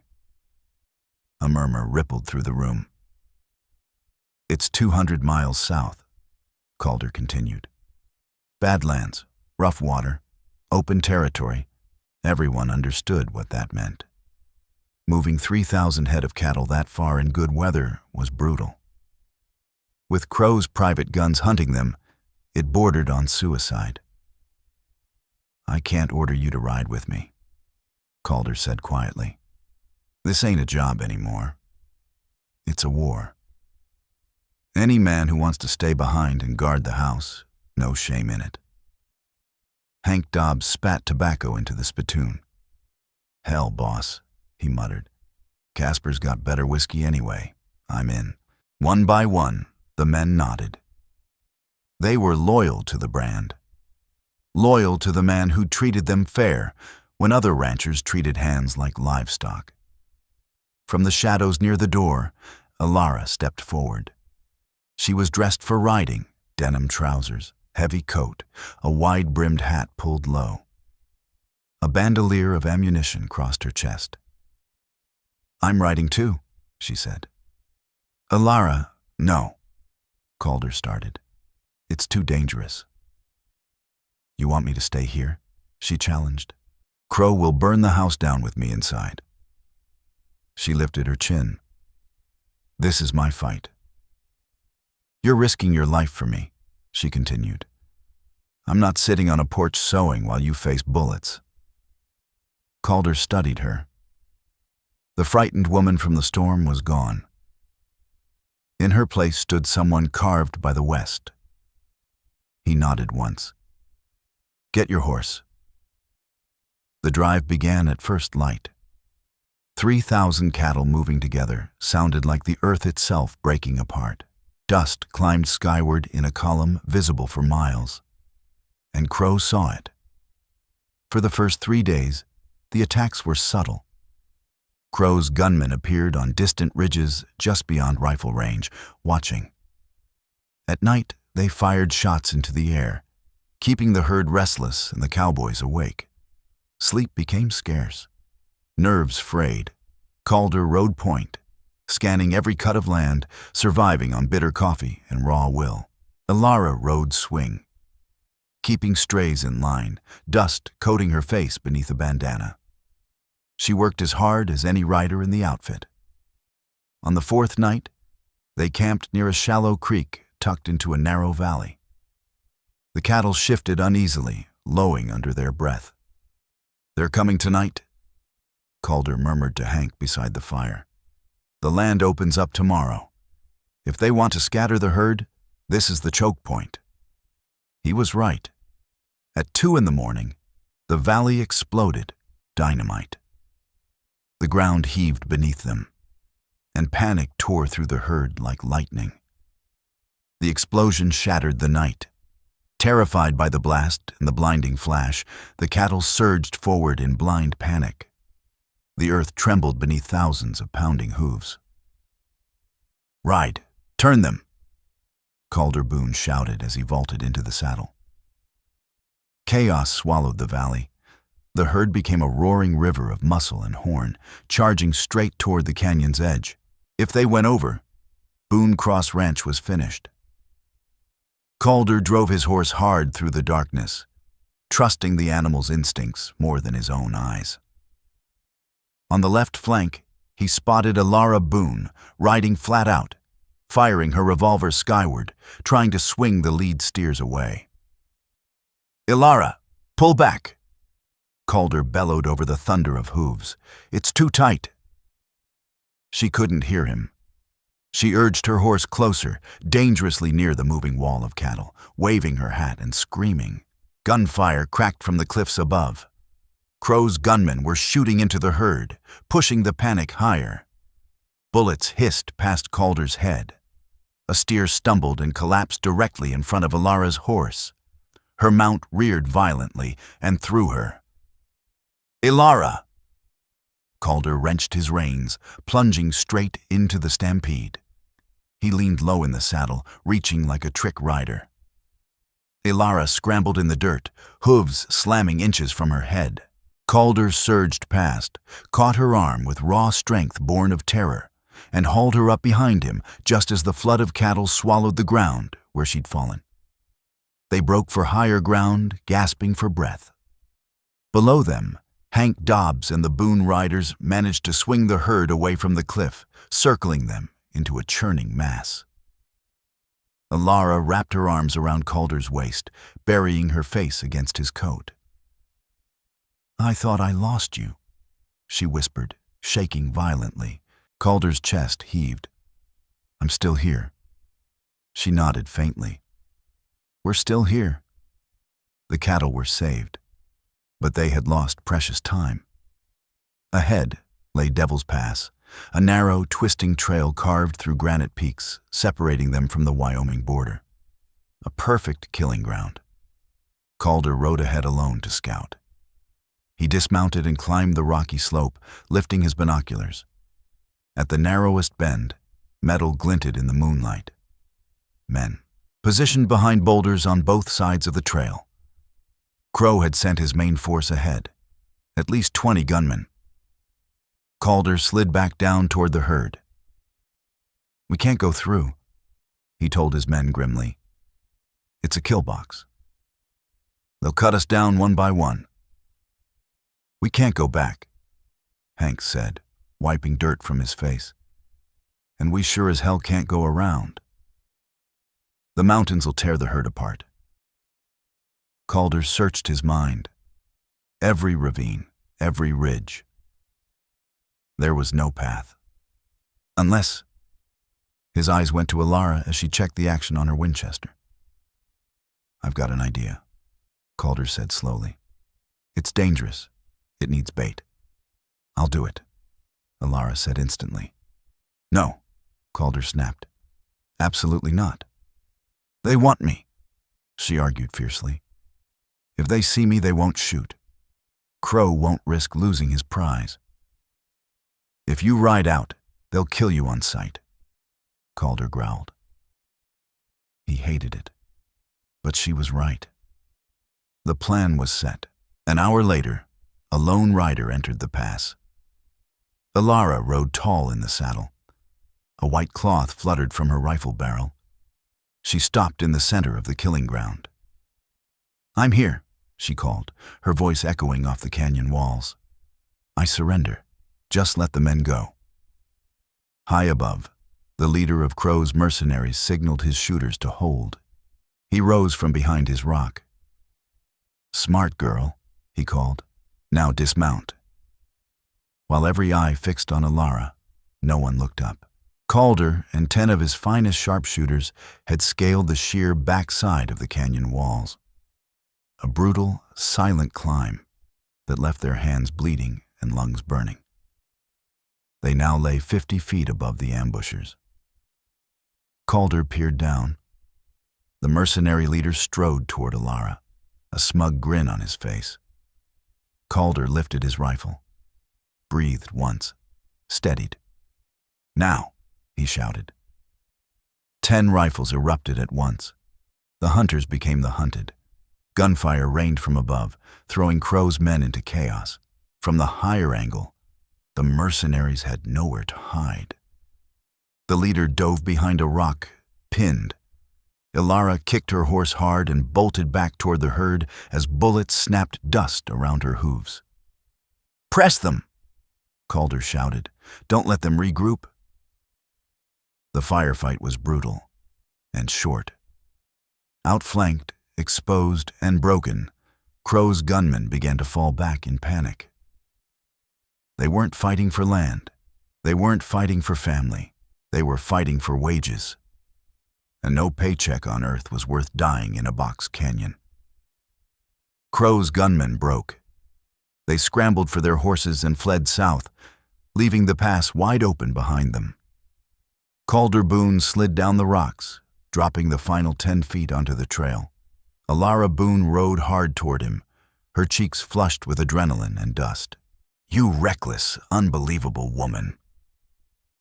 A murmur rippled through the room. "It's 200 miles south," Calder continued. "Badlands, rough water, open territory. Everyone understood what that meant. Moving 3,000 head of cattle that far in good weather was brutal. With Crow's private guns hunting them, it bordered on suicide. "I can't order you to ride with me," Calder said quietly. "This ain't a job anymore. It's a war. Any man who wants to stay behind and guard the house, no shame in it." Hank Dobbs spat tobacco into the spittoon. "Hell, boss," he muttered. "Casper's got better whiskey anyway. I'm in." One by one, the men nodded. They were loyal to the brand. Loyal to the man who treated them fair when other ranchers treated hands like livestock. From the shadows near the door, Alara stepped forward. She was dressed for riding, denim trousers, heavy coat, a wide-brimmed hat pulled low. A bandolier of ammunition crossed her chest. "I'm riding too," she said. "Alara, no," Calder started. "It's too dangerous." "You want me to stay here?" she challenged. "Crow will burn the house down with me inside." She lifted her chin. "This is my fight." "You're risking your life for me," she continued. "I'm not sitting on a porch sewing while you face bullets." Calder studied her. The frightened woman from the storm was gone. In her place stood someone carved by the West. He nodded once. "Get your horse." The drive began at first light. 3,000 cattle moving together sounded like the earth itself breaking apart. Dust climbed skyward in a column visible for miles, and Crow saw it. For the first 3 days, the attacks were subtle. Crow's gunmen appeared on distant ridges just beyond rifle range, watching. At night, they fired shots into the air, keeping the herd restless and the cowboys awake. Sleep became scarce. Nerves frayed. Calder rode point, scanning every cut of land, surviving on bitter coffee and raw will. Alara rode swing, keeping strays in line, dust coating her face beneath a bandana. She worked as hard as any rider in the outfit. On the 4th night, they camped near a shallow creek tucked into a narrow valley. The cattle shifted uneasily, lowing under their breath. "They're coming tonight," Calder murmured to Hank beside the fire. "The land opens up tomorrow. If they want to scatter the herd, this is the choke point." He was right. At 2 in the morning, the valley exploded, dynamite. The ground heaved beneath them, and panic tore through the herd like lightning. The explosion shattered the night. Terrified by the blast and the blinding flash, the cattle surged forward in blind panic. The earth trembled beneath thousands of pounding hooves. "Ride! Turn them!" Calder Boone shouted as he vaulted into the saddle. Chaos swallowed the valley, The herd became a roaring river of muscle and horn, charging straight toward the canyon's edge. If they went over, Boone Cross Ranch was finished. Calder drove his horse hard through the darkness, trusting the animal's instincts more than his own eyes. On the left flank, he spotted Elara Boone riding flat out, firing her revolver skyward, trying to swing the lead steers away. "Elara, pull back!" Calder bellowed over the thunder of hooves. "It's too tight." She couldn't hear him. She urged her horse closer, dangerously near the moving wall of cattle, waving her hat and screaming. Gunfire cracked from the cliffs above. Crow's gunmen were shooting into the herd, pushing the panic higher. Bullets hissed past Calder's head. A steer stumbled and collapsed directly in front of Elara's horse. Her mount reared violently and threw her. "Elara!" Calder wrenched his reins, plunging straight into the stampede. He leaned low in the saddle, reaching like a trick rider. Elara scrambled in the dirt, hooves slamming inches from her head. Calder surged past, caught her arm with raw strength born of terror, and hauled her up behind him just as the flood of cattle swallowed the ground where she'd fallen. They broke for higher ground, gasping for breath. Below them, Hank Dobbs and the Boone riders managed to swing the herd away from the cliff, circling them into a churning mass. Elara wrapped her arms around Calder's waist, burying her face against his coat. "I thought I lost you," she whispered, shaking violently. Calder's chest heaved. "I'm still here." She nodded faintly. "We're still here." The cattle were saved, but they had lost precious time. Ahead lay Devil's Pass, a narrow, twisting trail carved through granite peaks, separating them from the Wyoming border. A perfect killing ground. Calder rode ahead alone to scout. He dismounted and climbed the rocky slope, lifting his binoculars. At the narrowest bend, metal glinted in the moonlight. Men, positioned behind boulders on both sides of the trail. Crow had sent his main force ahead, at least 20 gunmen. Calder slid back down toward the herd. "We can't go through," he told his men grimly. "It's a kill box. They'll cut us down one by one." "We can't go back," Hank said, wiping dirt from his face. "And we sure as hell can't go around. The mountains will tear the herd apart." Calder searched his mind. Every ravine, every ridge. There was no path. Unless... His eyes went to Elara as she checked the action on her Winchester. "I've got an idea," Calder said slowly. "It's dangerous. It needs bait. I'll do it," Elara said instantly. "No," Calder snapped. "Absolutely not. They want me," she argued fiercely. "If they see me, they won't shoot. Crow won't risk losing his prize. If you ride out, they'll kill you on sight," Calder growled. He hated it, but she was right. The plan was set. An hour later, a lone rider entered the pass. Elara rode tall in the saddle. A white cloth fluttered from her rifle barrel. She stopped in the center of the killing ground. "I'm here," she called, her voice echoing off the canyon walls. "I surrender. Just let the men go." High above, the leader of Crow's mercenaries signaled his shooters to hold. He rose from behind his rock. "Smart girl," he called. "Now dismount." While every eye fixed on Elara, no one looked up. Calder and 10 of his finest sharpshooters had scaled the sheer backside of the canyon walls. A brutal, silent climb that left their hands bleeding and lungs burning. They now lay 50 feet above the ambushers. Calder peered down. The mercenary leader strode toward Elara, a smug grin on his face. Calder lifted his rifle, breathed once, steadied. "Now," he shouted. 10 rifles erupted at once. The hunters became the hunted. Gunfire rained from above, throwing Crow's men into chaos. From the higher angle, the mercenaries had nowhere to hide. The leader dove behind a rock, pinned. Ilara kicked her horse hard and bolted back toward the herd as bullets snapped dust around her hooves. "Press them!" Calder shouted. "Don't let them regroup." The firefight was brutal and short. Outflanked, exposed, and broken, Crow's gunmen began to fall back in panic. They weren't fighting for land. They weren't fighting for family. They were fighting for wages. And no paycheck on earth was worth dying in a box canyon. Crow's gunmen broke. They scrambled for their horses and fled south, leaving the pass wide open behind them. Calder Boone slid down the rocks, dropping the final 10 feet onto the trail. Ilara Boone rode hard toward him, her cheeks flushed with adrenaline and dust. "You reckless, unbelievable woman."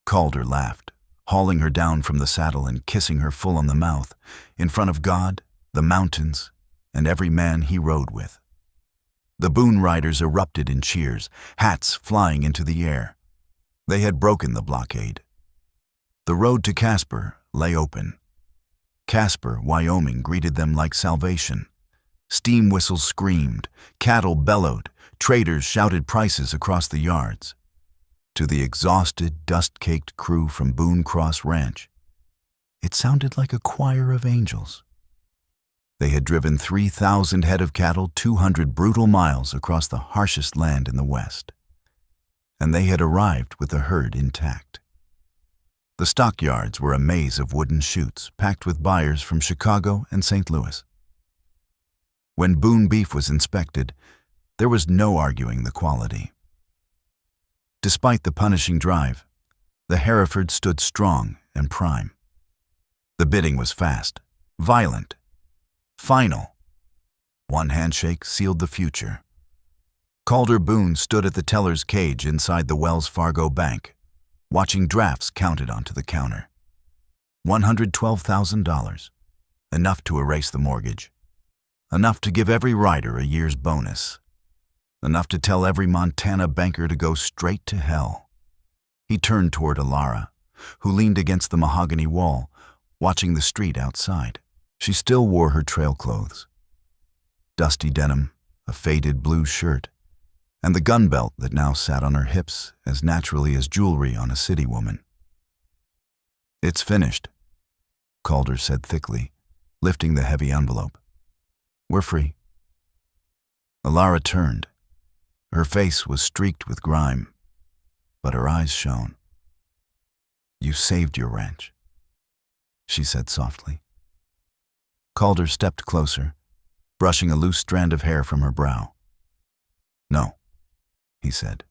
Calder laughed, hauling her down from the saddle and kissing her full on the mouth, in front of God, the mountains, and every man he rode with. The Boone riders erupted in cheers, hats flying into the air. They had broken the blockade. The road to Casper lay open. Casper, Wyoming greeted them like salvation. Steam whistles screamed, cattle bellowed, traders shouted prices across the yards. To the exhausted, dust-caked crew from Boone Cross Ranch, it sounded like a choir of angels. They had driven 3,000 head of cattle 200 brutal miles across the harshest land in the West, and they had arrived with the herd intact. The stockyards were a maze of wooden chutes packed with buyers from Chicago and St. Louis. When Boone beef was inspected, there was no arguing the quality. Despite the punishing drive, the Hereford stood strong and prime. The bidding was fast, violent, final. One handshake sealed the future. Calder Boone stood at the teller's cage inside the Wells Fargo Bank, watching drafts counted onto the counter. $112,000, enough to erase the mortgage, enough to give every rider a year's bonus, enough to tell every Montana banker to go straight to hell. He turned toward Ilara, who leaned against the mahogany wall, watching the street outside. She still wore her trail clothes. Dusty denim, a faded blue shirt, and the gun belt that now sat on her hips as naturally as jewelry on a city woman. "It's finished," Calder said thickly, lifting the heavy envelope. "We're free." Ilara turned. Her face was streaked with grime, but her eyes shone. "You saved your ranch," she said softly. Calder stepped closer, brushing a loose strand of hair from her brow. "No," he said.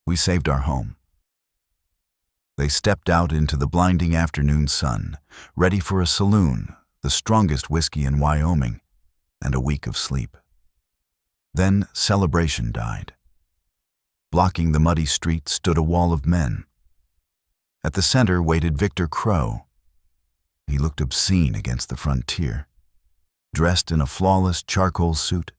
"We saved our home." They stepped out into the blinding afternoon sun, ready for a saloon, the strongest whiskey in Wyoming, and a week of sleep. Then celebration died. Blocking the muddy street stood a wall of men. At the center waited Victor Crow. He looked obscene against the frontier, dressed in a flawless charcoal suit,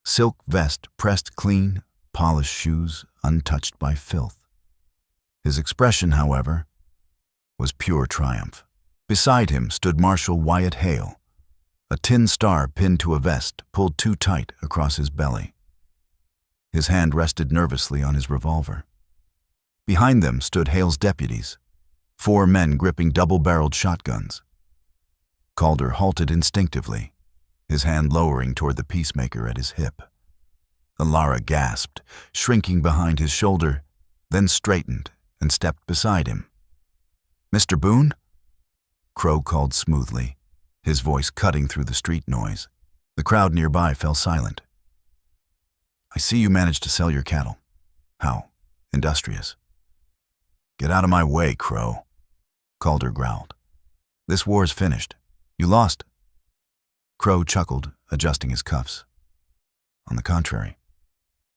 silk vest pressed clean, polished shoes untouched by filth. His expression, however, was pure triumph. Beside him stood Marshal Wyatt Hale, a tin star pinned to a vest pulled too tight across his belly. His hand rested nervously on his revolver. Behind them stood Hale's deputies, 4 men gripping double-barreled shotguns. Calder halted instinctively, his hand lowering toward the peacemaker at his hip. Ilara gasped, shrinking behind his shoulder, then straightened and stepped beside him. "Mr. Boone?" Crow called smoothly, his voice cutting through the street noise. The crowd nearby fell silent. "I see you managed to sell your cattle. How industrious." "Get out of my way, Crow," Calder growled. "This war's finished. You lost." Crow chuckled, adjusting his cuffs. "On the contrary,"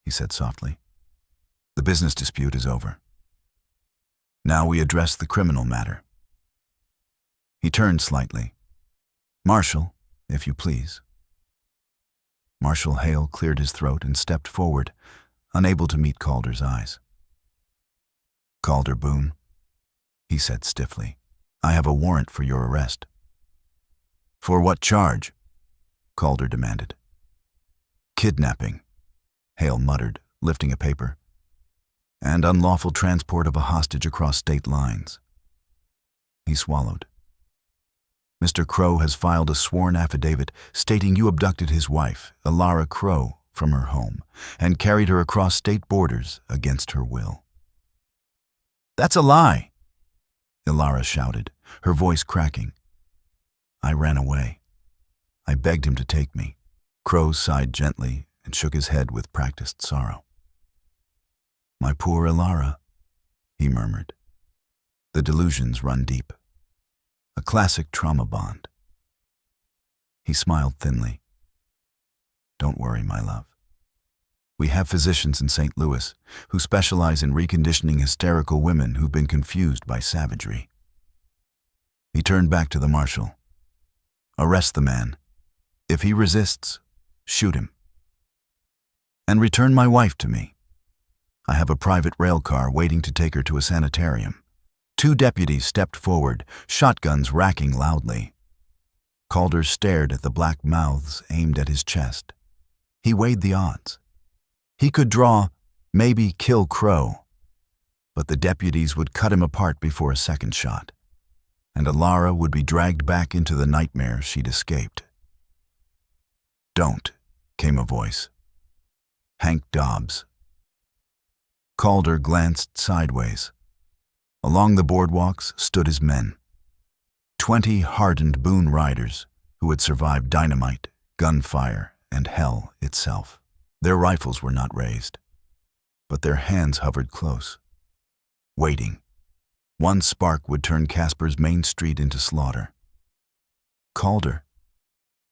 he said softly. "The business dispute is over. Now we address the criminal matter." He turned slightly. "Marshal, if you please." Marshal Hale cleared his throat and stepped forward, unable to meet Calder's eyes. "Calder Boone," he said stiffly, "I have a warrant for your arrest." "For what charge?" Calder demanded. "Kidnapping," Hale muttered, lifting a paper, "and unlawful transport of a hostage across state lines." He swallowed. "Mr. Crow has filed a sworn affidavit stating you abducted his wife, Ilara Crow, from her home and carried her across state borders against her will." "That's a lie," Ilara shouted, her voice cracking. "I ran away. I begged him to take me." Crow sighed gently and shook his head with practiced sorrow. "My poor Ilara," he murmured. "The delusions run deep. A classic trauma bond." He smiled thinly. "Don't worry, my love. We have physicians in St. Louis who specialize in reconditioning hysterical women who've been confused by savagery." He turned back to the marshal. "Arrest the man. If he resists, shoot him. And return my wife to me. I have a private rail car waiting to take her to a sanitarium." 2 deputies stepped forward, shotguns racking loudly. Calder stared at the black mouths aimed at his chest. He weighed the odds. He could draw, maybe kill Crow, but the deputies would cut him apart before a second shot, and Ilara would be dragged back into the nightmare she'd escaped. "Don't," came a voice. Hank Dobbs. Calder glanced sideways. Along the boardwalks stood his men. 20 hardened Boone riders who had survived dynamite, gunfire, and hell itself. Their rifles were not raised, but their hands hovered close, waiting. One spark would turn Casper's main street into slaughter. "Calder,"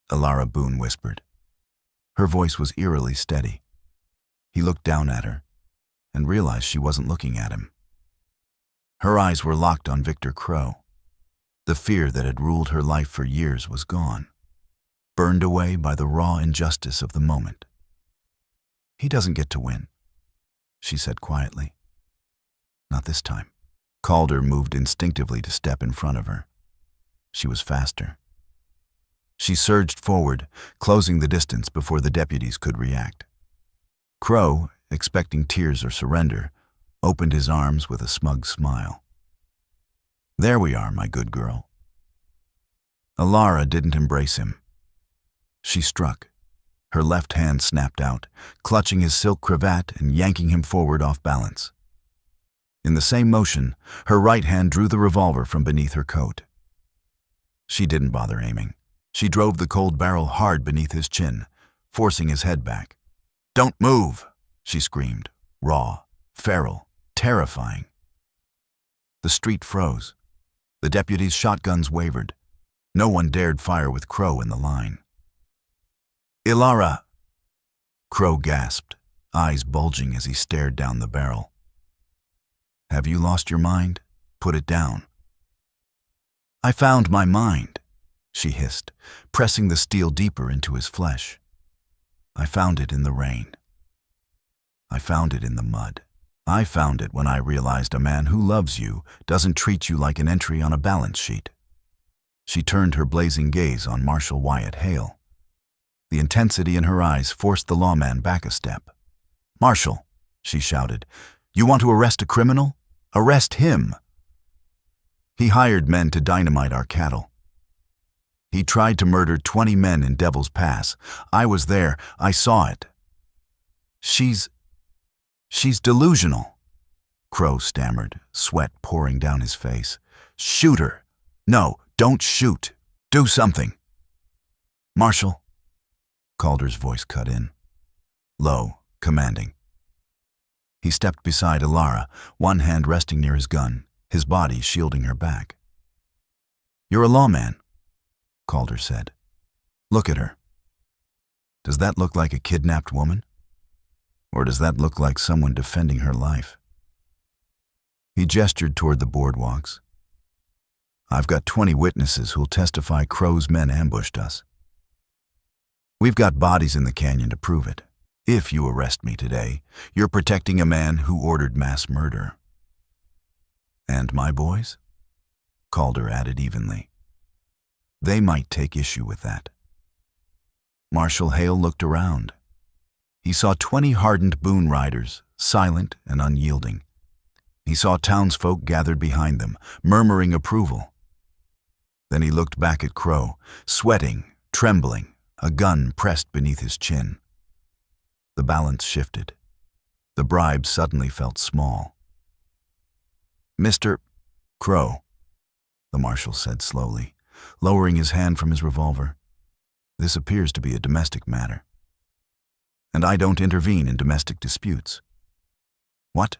Ilara Boone whispered. Her voice was eerily steady. He looked down at her and realized she wasn't looking at him. Her eyes were locked on Victor Crow. The fear that had ruled her life for years was gone, burned away by the raw injustice of the moment. "He doesn't get to win," she said quietly. "Not this time." Calder moved instinctively to step in front of her. She was faster. She surged forward, closing the distance before the deputies could react. Crow, expecting tears or surrender, opened his arms with a smug smile. "There we are, my good girl." Ilara didn't embrace him. She struck. Her left hand snapped out, clutching his silk cravat and yanking him forward off balance. In the same motion, her right hand drew the revolver from beneath her coat. She didn't bother aiming. She drove the cold barrel hard beneath his chin, forcing his head back. "Don't move," she screamed, raw, feral, terrifying. The street froze. The deputies' shotguns wavered. No one dared fire with Crow in the line. "Ilara!" Crow gasped, eyes bulging as he stared down the barrel. "Have you lost your mind? Put it down." "I found my mind," she hissed, pressing the steel deeper into his flesh. "I found it in the rain. I found it in the mud. I found it when I realized a man who loves you doesn't treat you like an entry on a balance sheet." She turned her blazing gaze on Marshal Wyatt Hale. The intensity in her eyes forced the lawman back a step. "Marshal," she shouted, "you want to arrest a criminal? Arrest him." "He hired men to dynamite our cattle. He tried to murder 20 men in Devil's Pass. I was there. I saw it." She's delusional," Crow stammered, sweat pouring down his face. "Shoot her. No, don't shoot. Do something." "Marshal," Calder's voice cut in, low, commanding. He stepped beside Ilara, one hand resting near his gun, his body shielding her back. "You're a lawman," Calder said. "Look at her. Does that look like a kidnapped woman? Or does that look like someone defending her life?" He gestured toward the boardwalks. "I've got 20 witnesses who'll testify Crow's men ambushed us." We've got bodies in the canyon to prove it. If you arrest me today, you're protecting a man who ordered mass murder. And my boys? Calder added evenly. They might take issue with that. Marshal Hale looked around. He saw 20 hardened Boone riders, silent and unyielding. He saw townsfolk gathered behind them, murmuring approval. Then he looked back at Crow, sweating, trembling, a gun pressed beneath his chin. The balance shifted. The bribe suddenly felt small. Mr. Crow, the marshal said slowly, lowering his hand from his revolver. This appears to be a domestic matter. And I don't intervene in domestic disputes. What?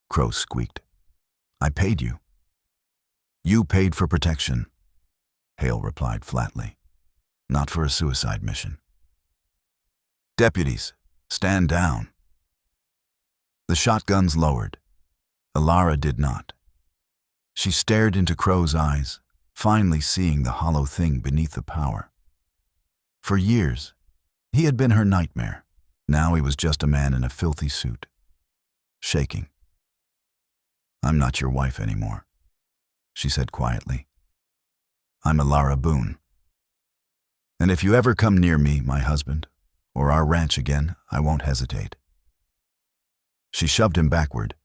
Crow squeaked. I paid you. You paid for protection, Hale replied flatly. Not for a suicide mission. Deputies, stand down. The shotguns lowered. Alara did not. She stared into Crow's eyes, finally seeing the hollow thing beneath the power. For years, he had been her nightmare. Now he was just a man in a filthy suit, shaking. I'm not your wife anymore, she said quietly. I'm Alara Boone. And if you ever come near me, my husband, or our ranch again, I won't hesitate. She shoved him backward.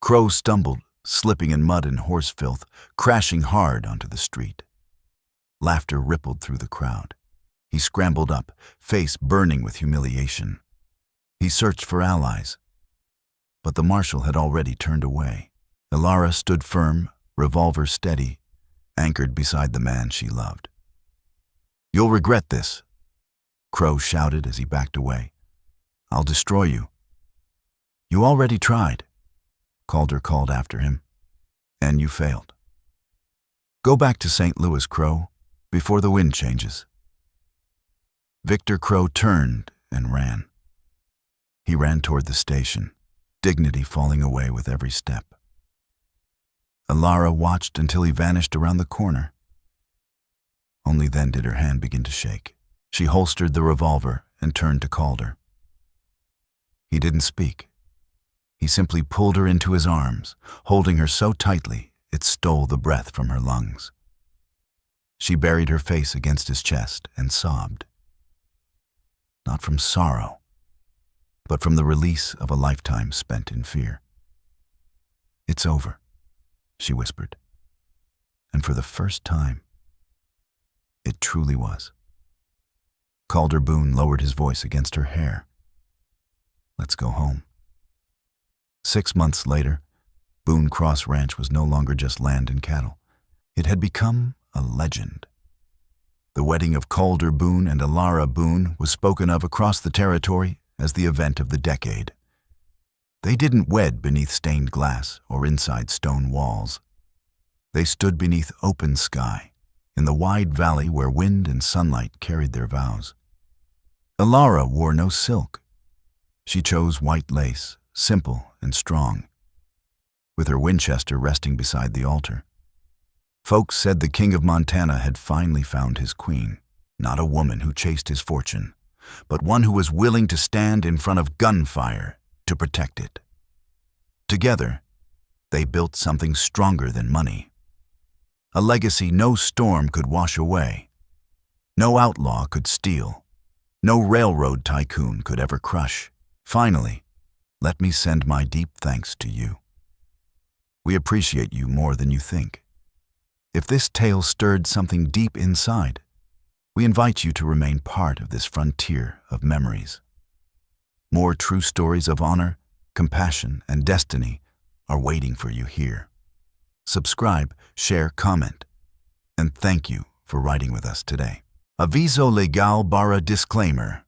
Crow stumbled, slipping in mud and horse filth, crashing hard onto the street. Laughter rippled through the crowd. He scrambled up, face burning with humiliation. He searched for allies, but the marshal had already turned away. Alara stood firm, revolver steady, anchored beside the man she loved. You'll regret this, Crow shouted as he backed away. I'll destroy you. You already tried, Calder called after him, and you failed. Go back to St. Louis, Crow, before the wind changes. Victor Crow turned and ran. He ran toward the station, dignity falling away with every step. Alara watched until he vanished around the corner. Only then did her hand begin to shake. She holstered the revolver and turned to Calder. He didn't speak. He simply pulled her into his arms, holding her so tightly it stole the breath from her lungs. She buried her face against his chest and sobbed. Not from sorrow, but from the release of a lifetime spent in fear. It's over, she whispered. And for the first time, it truly was. Calder Boone lowered his voice against her hair. Let's go home. 6 months later, Boone Cross Ranch was no longer just land and cattle. It had become a legend. The wedding of Calder Boone and Alara Boone was spoken of across the territory as the event of the decade. They didn't wed beneath stained glass or inside stone walls. They stood beneath open sky, in the wide valley where wind and sunlight carried their vows. Alara wore no silk. She chose white lace, simple and strong, with her Winchester resting beside the altar. Folks said the king of Montana had finally found his queen, not a woman who chased his fortune, but one who was willing to stand in front of gunfire to protect it. Together, they built something stronger than money. A legacy no storm could wash away. No outlaw could steal. No railroad tycoon could ever crush. Finally, let me send my deep thanks to you. We appreciate you more than you think. If this tale stirred something deep inside, we invite you to remain part of this frontier of memories. More true stories of honor, compassion, and destiny are waiting for you here. Subscribe, share, comment, and thank you for writing with us today. Aviso legal barra disclaimer.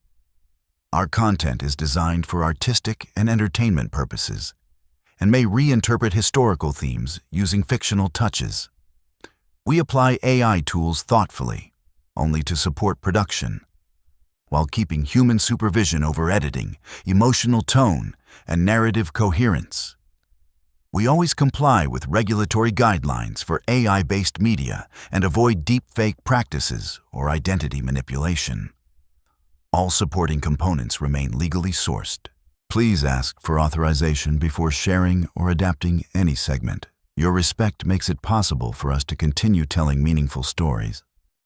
Our content is designed for artistic and entertainment purposes and may reinterpret historical themes using fictional touches. We apply AI tools thoughtfully, only to support production, while keeping human supervision over editing, emotional tone, and narrative coherence. We always comply with regulatory guidelines for AI-based media and avoid deepfake practices or identity manipulation. All supporting components remain legally sourced. Please ask for authorization before sharing or adapting any segment. Your respect makes it possible for us to continue telling meaningful stories.